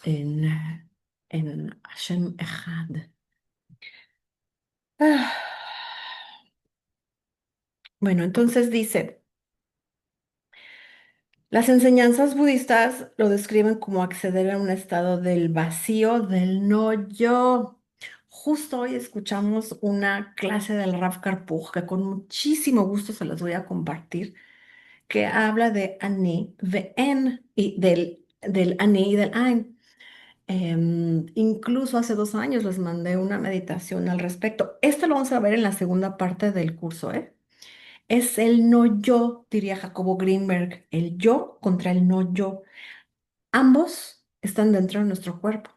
en, en Hashem Echad. Ah, Bueno, entonces dice, las enseñanzas budistas lo describen como acceder a un estado del vacío, del no yo. Justo hoy escuchamos una clase del Rav Karpuj que con muchísimo gusto se las voy a compartir, que habla de Ani, de En y del Ani y del Ein. Incluso hace 2 años les mandé una meditación al respecto. Esto lo vamos a ver en la segunda parte del curso, ¿eh? Es el no yo, diría Jacobo Greenberg, el yo contra el no yo. Ambos están dentro de nuestro cuerpo.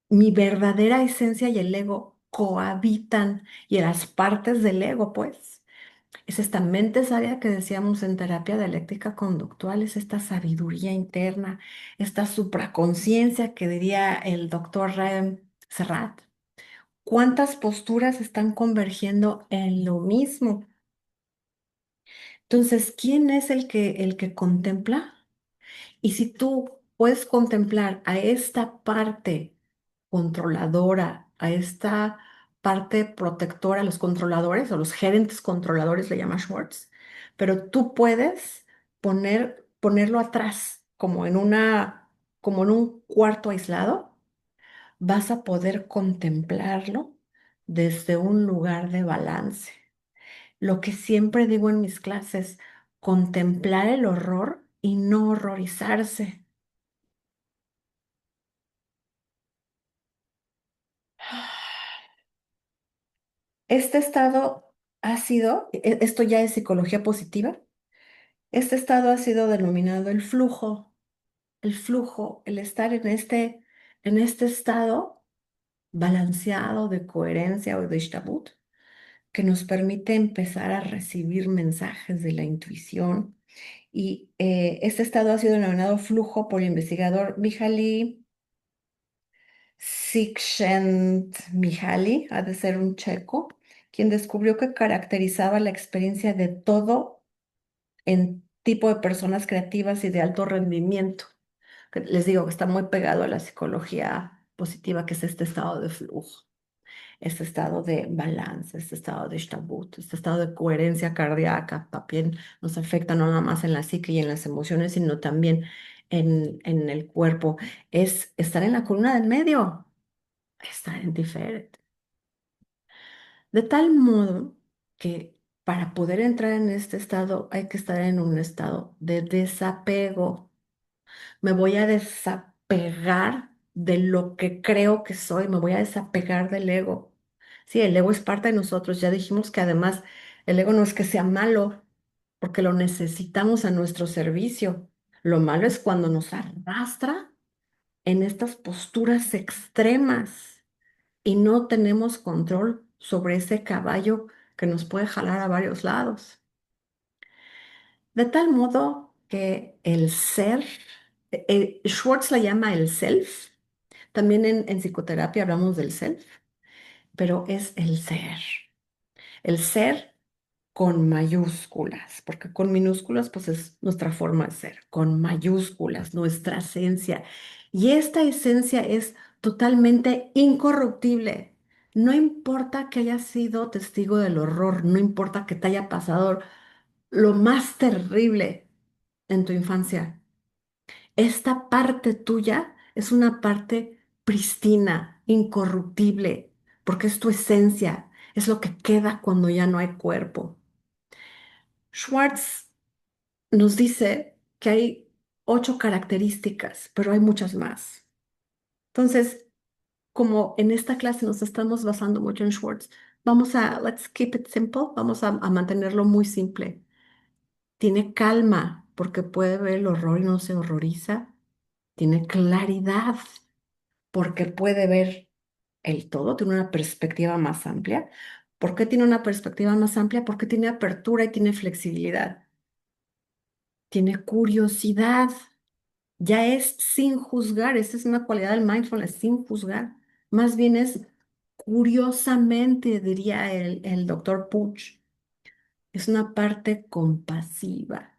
Mi verdadera esencia y el ego cohabitan y las partes del ego, pues. Es esta mente sabia que decíamos en terapia dialéctica conductual, es esta sabiduría interna, esta supraconciencia que diría el doctor Serrat. ¿Cuántas posturas están convergiendo en lo mismo? Entonces, ¿quién es el que contempla? Y si tú puedes contemplar a esta parte controladora, a esta parte protectora, los controladores o los gerentes controladores, le llama Schwartz, pero tú puedes ponerlo atrás, como en un cuarto aislado, vas a poder contemplarlo desde un lugar de balance. Lo que siempre digo en mis clases, contemplar el horror y no horrorizarse. Este estado ha sido, esto ya es psicología positiva, este estado ha sido denominado el flujo, el estar en este estado balanceado de coherencia o de ishtabut, que nos permite empezar a recibir mensajes de la intuición. Y este estado ha sido denominado flujo por el investigador Mihaly Csikszentmihalyi, ha de ser un checo, quien descubrió que caracterizaba la experiencia de todo en tipo de personas creativas y de alto rendimiento. Que les digo que está muy pegado a la psicología positiva, que es este estado de flujo, este estado de balance, este estado de Stabut, este estado de coherencia cardíaca. También nos afecta no nada más en la psique y en las emociones, sino también en el cuerpo. Es estar en la columna del medio, estar en Tiferet. De tal modo que para poder entrar en este estado hay que estar en un estado de desapego. Me voy a desapegar de lo que creo que soy, me voy a desapegar del ego. Sí, el ego es parte de nosotros. Ya dijimos que además el ego no es que sea malo, porque lo necesitamos a nuestro servicio. Lo malo es cuando nos arrastra en estas posturas extremas y no tenemos control sobre ese caballo que nos puede jalar a varios lados. De tal modo que el ser, Schwartz la llama el self, también en psicoterapia hablamos del self, pero es el ser con mayúsculas, porque con minúsculas pues es nuestra forma de ser, con mayúsculas, nuestra esencia. Y esta esencia es totalmente incorruptible. No importa que hayas sido testigo del horror, no importa que te haya pasado lo más terrible en tu infancia. Esta parte tuya es una parte pristina, incorruptible, porque es tu esencia, es lo que queda cuando ya no hay cuerpo. Schwartz nos dice que hay 8 características, pero hay muchas más. Entonces, como en esta clase nos estamos basando mucho en Schwartz, let's keep it simple, vamos a mantenerlo muy simple. Tiene calma porque puede ver el horror y no se horroriza. Tiene claridad porque puede ver el todo, tiene una perspectiva más amplia. ¿Por qué tiene una perspectiva más amplia? Porque tiene apertura y tiene flexibilidad. Tiene curiosidad. Ya es sin juzgar. Esa es una cualidad del mindfulness, sin juzgar. Más bien es curiosamente, diría el doctor Puch. Es una parte compasiva.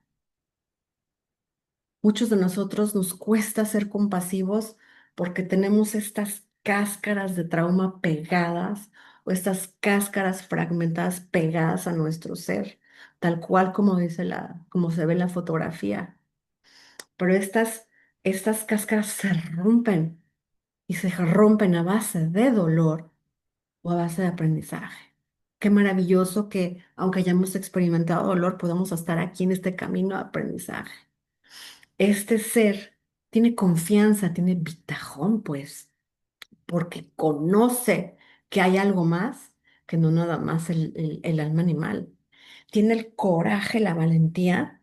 Muchos de nosotros nos cuesta ser compasivos porque tenemos estas cáscaras de trauma pegadas o estas cáscaras fragmentadas pegadas a nuestro ser, tal cual como se ve en la fotografía. Pero estas cáscaras se rompen y se rompen a base de dolor o a base de aprendizaje. Qué maravilloso que, aunque hayamos experimentado dolor, podamos estar aquí en este camino de aprendizaje. Este ser tiene confianza, tiene bitajón, pues, porque conoce que hay algo más que no nada más el alma animal. Tiene el coraje, la valentía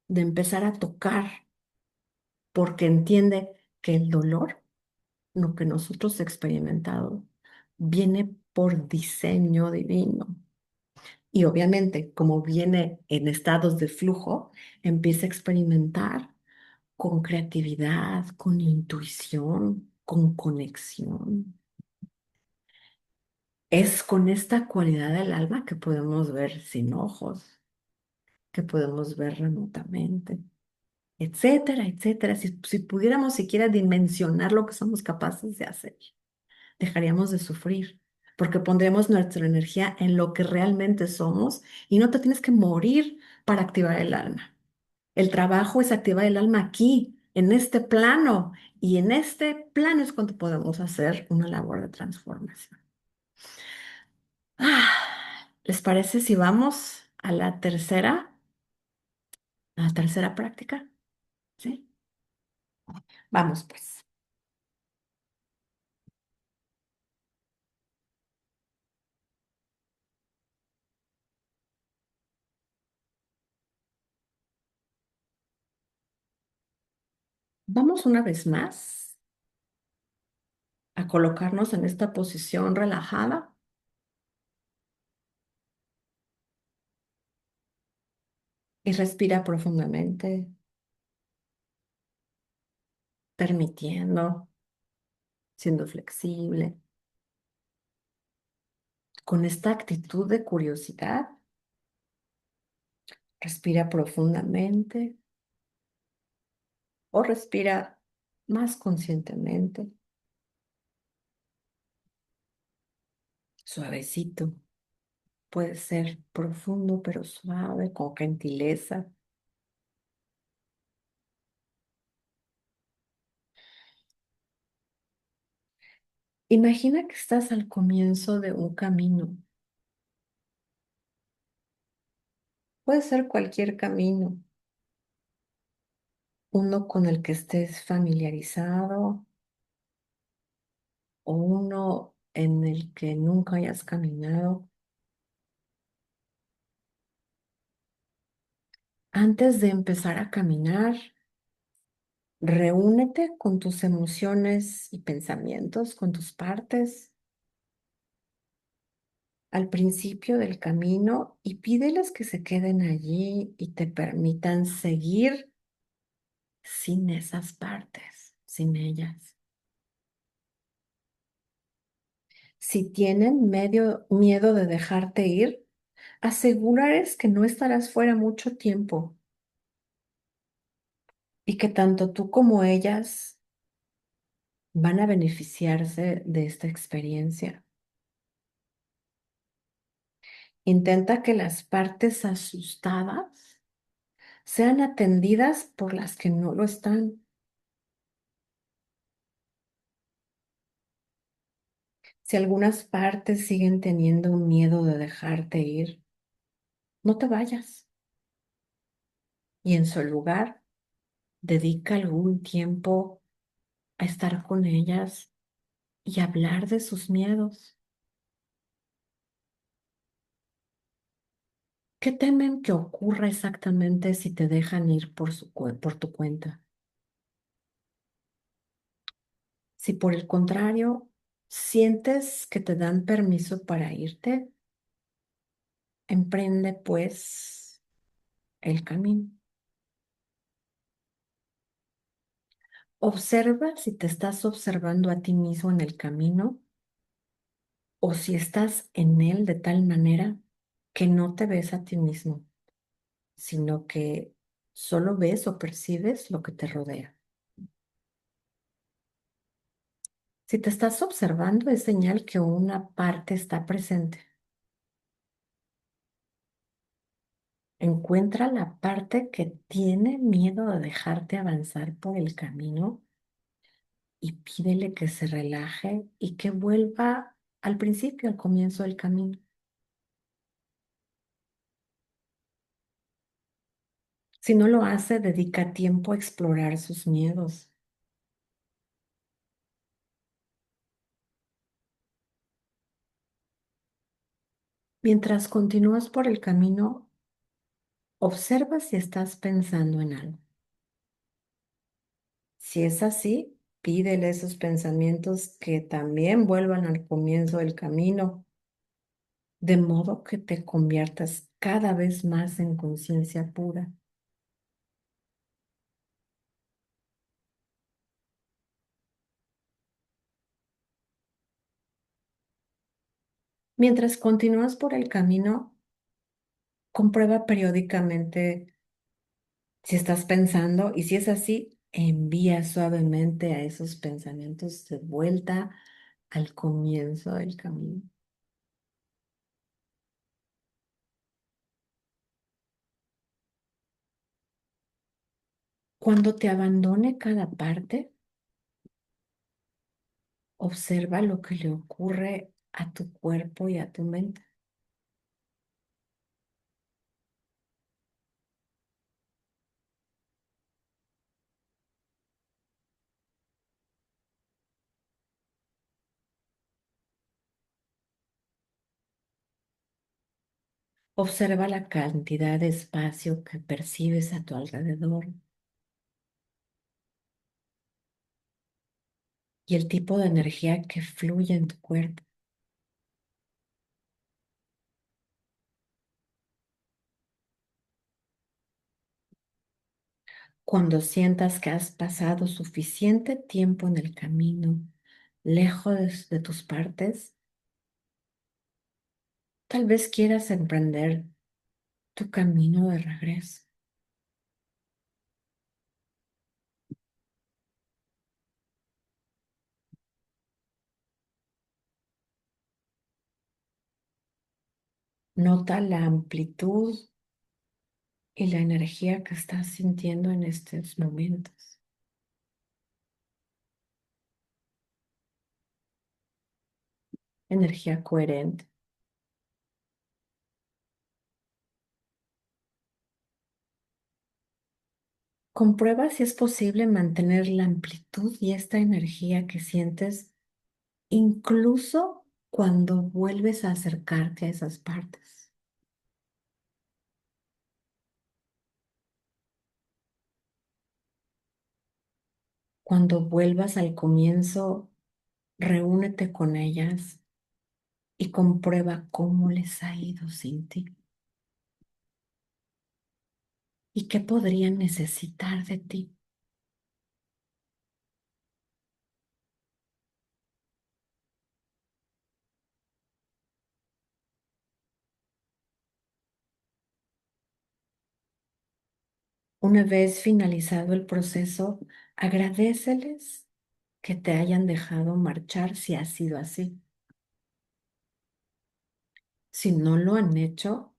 de empezar a tocar, porque entiende que el dolor, lo que nosotros hemos experimentado, viene por diseño divino. Y obviamente, como viene en estados de flujo, empieza a experimentar con creatividad, con intuición, con conexión. Es con esta cualidad del alma que podemos ver sin ojos, que podemos ver remotamente, etcétera, etcétera. Si pudiéramos siquiera dimensionar lo que somos capaces de hacer, dejaríamos de sufrir, porque pondremos nuestra energía en lo que realmente somos y no te tienes que morir para activar el alma. El trabajo es activar el alma aquí, en este plano, y en este plano es cuando podemos hacer una labor de transformación. ¿Les parece si vamos a la tercera práctica? ¿Sí? Vamos pues. Vamos una vez más a colocarnos en esta posición relajada y respira profundamente, permitiendo, siendo flexible, con esta actitud de curiosidad. Respira profundamente o respira más conscientemente, suavecito. Puede ser profundo pero suave, con gentileza. Imagina que estás al comienzo de un camino. Puede ser cualquier camino, uno con el que estés familiarizado o uno en el que nunca hayas caminado. Antes de empezar a caminar, reúnete con tus emociones y pensamientos, con tus partes al principio del camino y pídeles que se queden allí y te permitan seguir sin esas partes, sin ellas. Si tienen miedo de dejarte ir, asegurarles que no estarás fuera mucho tiempo y que tanto tú como ellas van a beneficiarse de esta experiencia. Intenta que las partes asustadas sean atendidas por las que no lo están. Si algunas partes siguen teniendo miedo de dejarte ir, no te vayas y en su lugar dedica algún tiempo a estar con ellas y hablar de sus miedos. ¿Qué temen que ocurra exactamente si te dejan ir por tu cuenta? Si por el contrario sientes que te dan permiso para irte, emprende pues el camino. Observa si te estás observando a ti mismo en el camino o si estás en él de tal manera que no te ves a ti mismo, sino que solo ves o percibes lo que te rodea. Si te estás observando, es señal que una parte está presente. Encuentra la parte que tiene miedo de dejarte avanzar por el camino y pídele que se relaje y que vuelva al principio, al comienzo del camino. Si no lo hace, dedica tiempo a explorar sus miedos. Mientras continúas por el camino, observa si estás pensando en algo. Si es así, pídele esos pensamientos que también vuelvan al comienzo del camino de modo que te conviertas cada vez más en conciencia pura. Mientras continúas por el camino, comprueba periódicamente si estás pensando y si es así, envía suavemente a esos pensamientos de vuelta al comienzo del camino. Cuando te abandone cada parte, observa lo que le ocurre a tu cuerpo y a tu mente. Observa la cantidad de espacio que percibes a tu alrededor y el tipo de energía que fluye en tu cuerpo. Cuando sientas que has pasado suficiente tiempo en el camino, lejos de tus partes, tal vez quieras emprender tu camino de regreso. Nota la amplitud y la energía que estás sintiendo en estos momentos. Energía coherente. Comprueba si es posible mantener la amplitud y esta energía que sientes incluso cuando vuelves a acercarte a esas partes. Cuando vuelvas al comienzo, reúnete con ellas y comprueba cómo les ha ido sin ti y qué podrían necesitar de ti. Una vez finalizado el proceso, agradéceles que te hayan dejado marchar si ha sido así. Si no lo han hecho,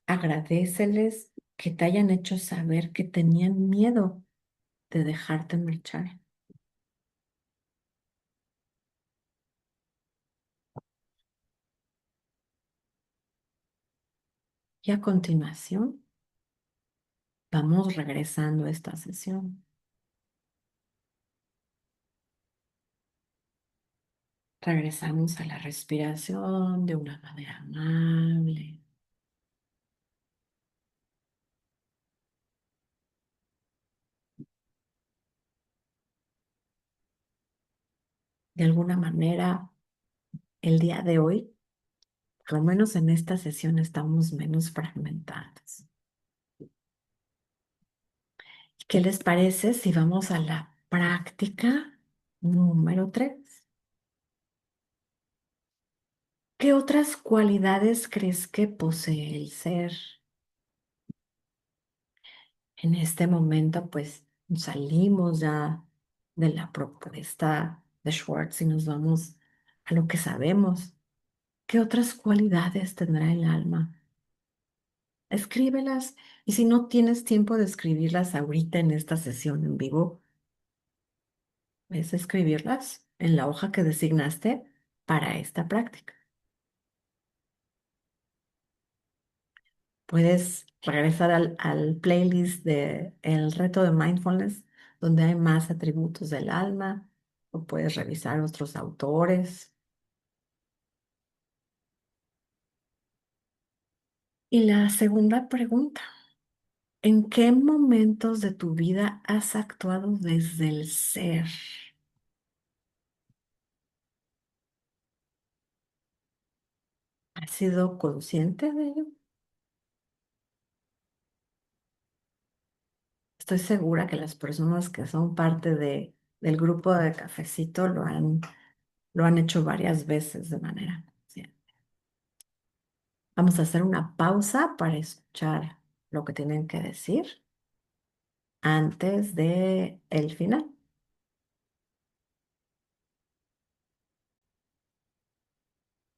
agradéceles que te hayan hecho saber que tenían miedo de dejarte marchar. Y a continuación, vamos regresando a esta sesión. Regresamos a la respiración de una manera amable. De alguna manera, el día de hoy, por lo menos en esta sesión, estamos menos fragmentados. ¿Qué les parece si vamos a la práctica número 3? ¿Qué otras cualidades crees que posee el ser? En este momento, pues salimos ya de la propuesta de Schwartz y nos vamos a lo que sabemos. ¿Qué otras cualidades tendrá el alma? Escríbelas y si no tienes tiempo de escribirlas ahorita en esta sesión en vivo, es escribirlas en la hoja que designaste para esta práctica. Puedes regresar al playlist de El reto de mindfulness, donde hay más atributos del alma, o puedes revisar otros autores. Y la segunda pregunta, ¿en qué momentos de tu vida has actuado desde el ser? ¿Has sido consciente de ello? Estoy segura que las personas que son parte del grupo de cafecito lo han hecho varias veces de manera consciente. Vamos a hacer una pausa para escuchar lo que tienen que decir antes de el final.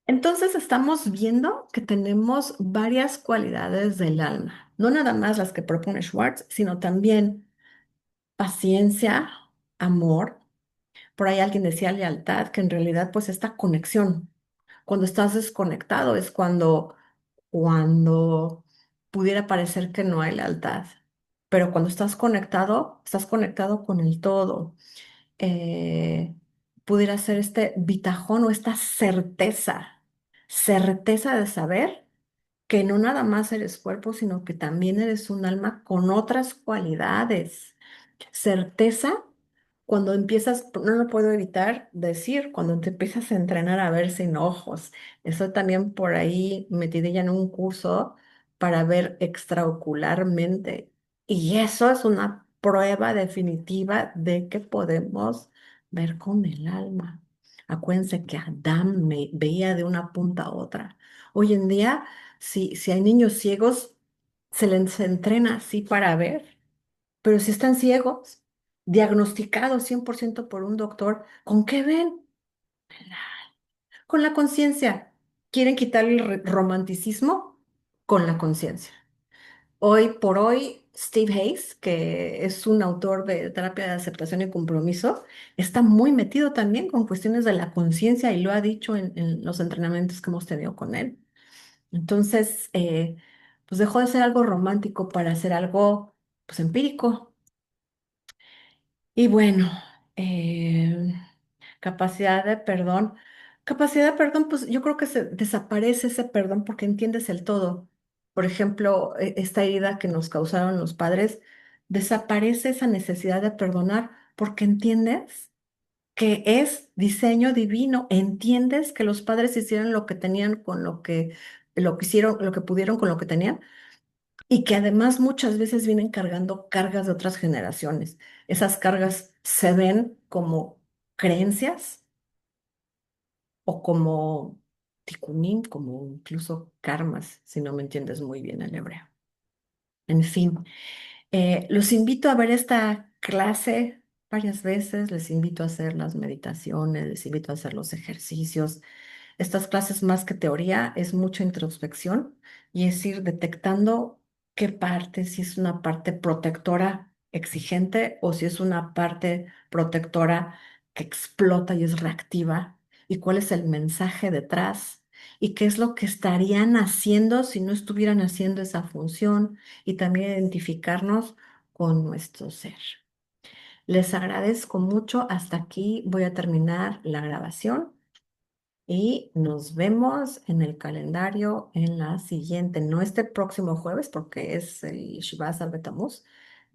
Entonces estamos viendo que tenemos varias cualidades del alma, no nada más las que propone Schwartz, sino también paciencia, amor. Por ahí alguien decía lealtad, que en realidad pues esta conexión. Cuando estás desconectado es cuando pudiera parecer que no hay lealtad, pero cuando estás conectado con el todo. eh, Pudiera ser este bitajón o esta certeza de saber que no nada más eres cuerpo, sino que también eres un alma con otras cualidades. Certeza cuando empiezas, no lo puedo evitar decir, cuando te empiezas a entrenar a ver sin ojos. Estoy también por ahí metidilla en un curso para ver extraocularmente. Y eso es una prueba definitiva de que podemos ver con el alma. Acuérdense que Adán veía de una punta a otra. Hoy en día, si hay niños ciegos, se les entrena así para ver, pero si están ciegos, diagnosticados 100% por un doctor, ¿con qué ven? Con la conciencia. ¿Quieren quitar el romanticismo? Con la conciencia. Hoy por hoy, Steve Hayes, que es un autor de terapia de aceptación y compromiso, está muy metido también con cuestiones de la conciencia y lo ha dicho en los entrenamientos que hemos tenido con él. Entonces, pues dejó de ser algo romántico para ser algo, pues, empírico. Y bueno, eh, capacidad de perdón. Capacidad de perdón, pues yo creo que se desaparece ese perdón porque entiendes el todo. Por ejemplo, esta herida que nos causaron los padres, desaparece esa necesidad de perdonar porque entiendes que es diseño divino, entiendes que los padres hicieron lo que tenían con lo que hicieron, lo que pudieron con lo que tenían y que además muchas veces vienen cargando cargas de otras generaciones. Esas cargas se ven como creencias o como tikkunim, como incluso karmas, si no me entiendes muy bien el hebreo. En fin, los invito a ver esta clase varias veces, les invito a hacer las meditaciones, les invito a hacer los ejercicios. Estas clases más que teoría es mucha introspección y es ir detectando qué parte, si es una parte protectora exigente o si es una parte protectora que explota y es reactiva y cuál es el mensaje detrás y qué es lo que estarían haciendo si no estuvieran haciendo esa función y también identificarnos con nuestro ser. Les agradezco mucho. Hasta aquí voy a terminar la grabación. Y nos vemos en el calendario en la siguiente, no este próximo jueves porque es el Shiva Sarve Tammuz.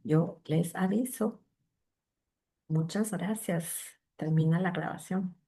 Yo les aviso. Muchas gracias. Termina la grabación.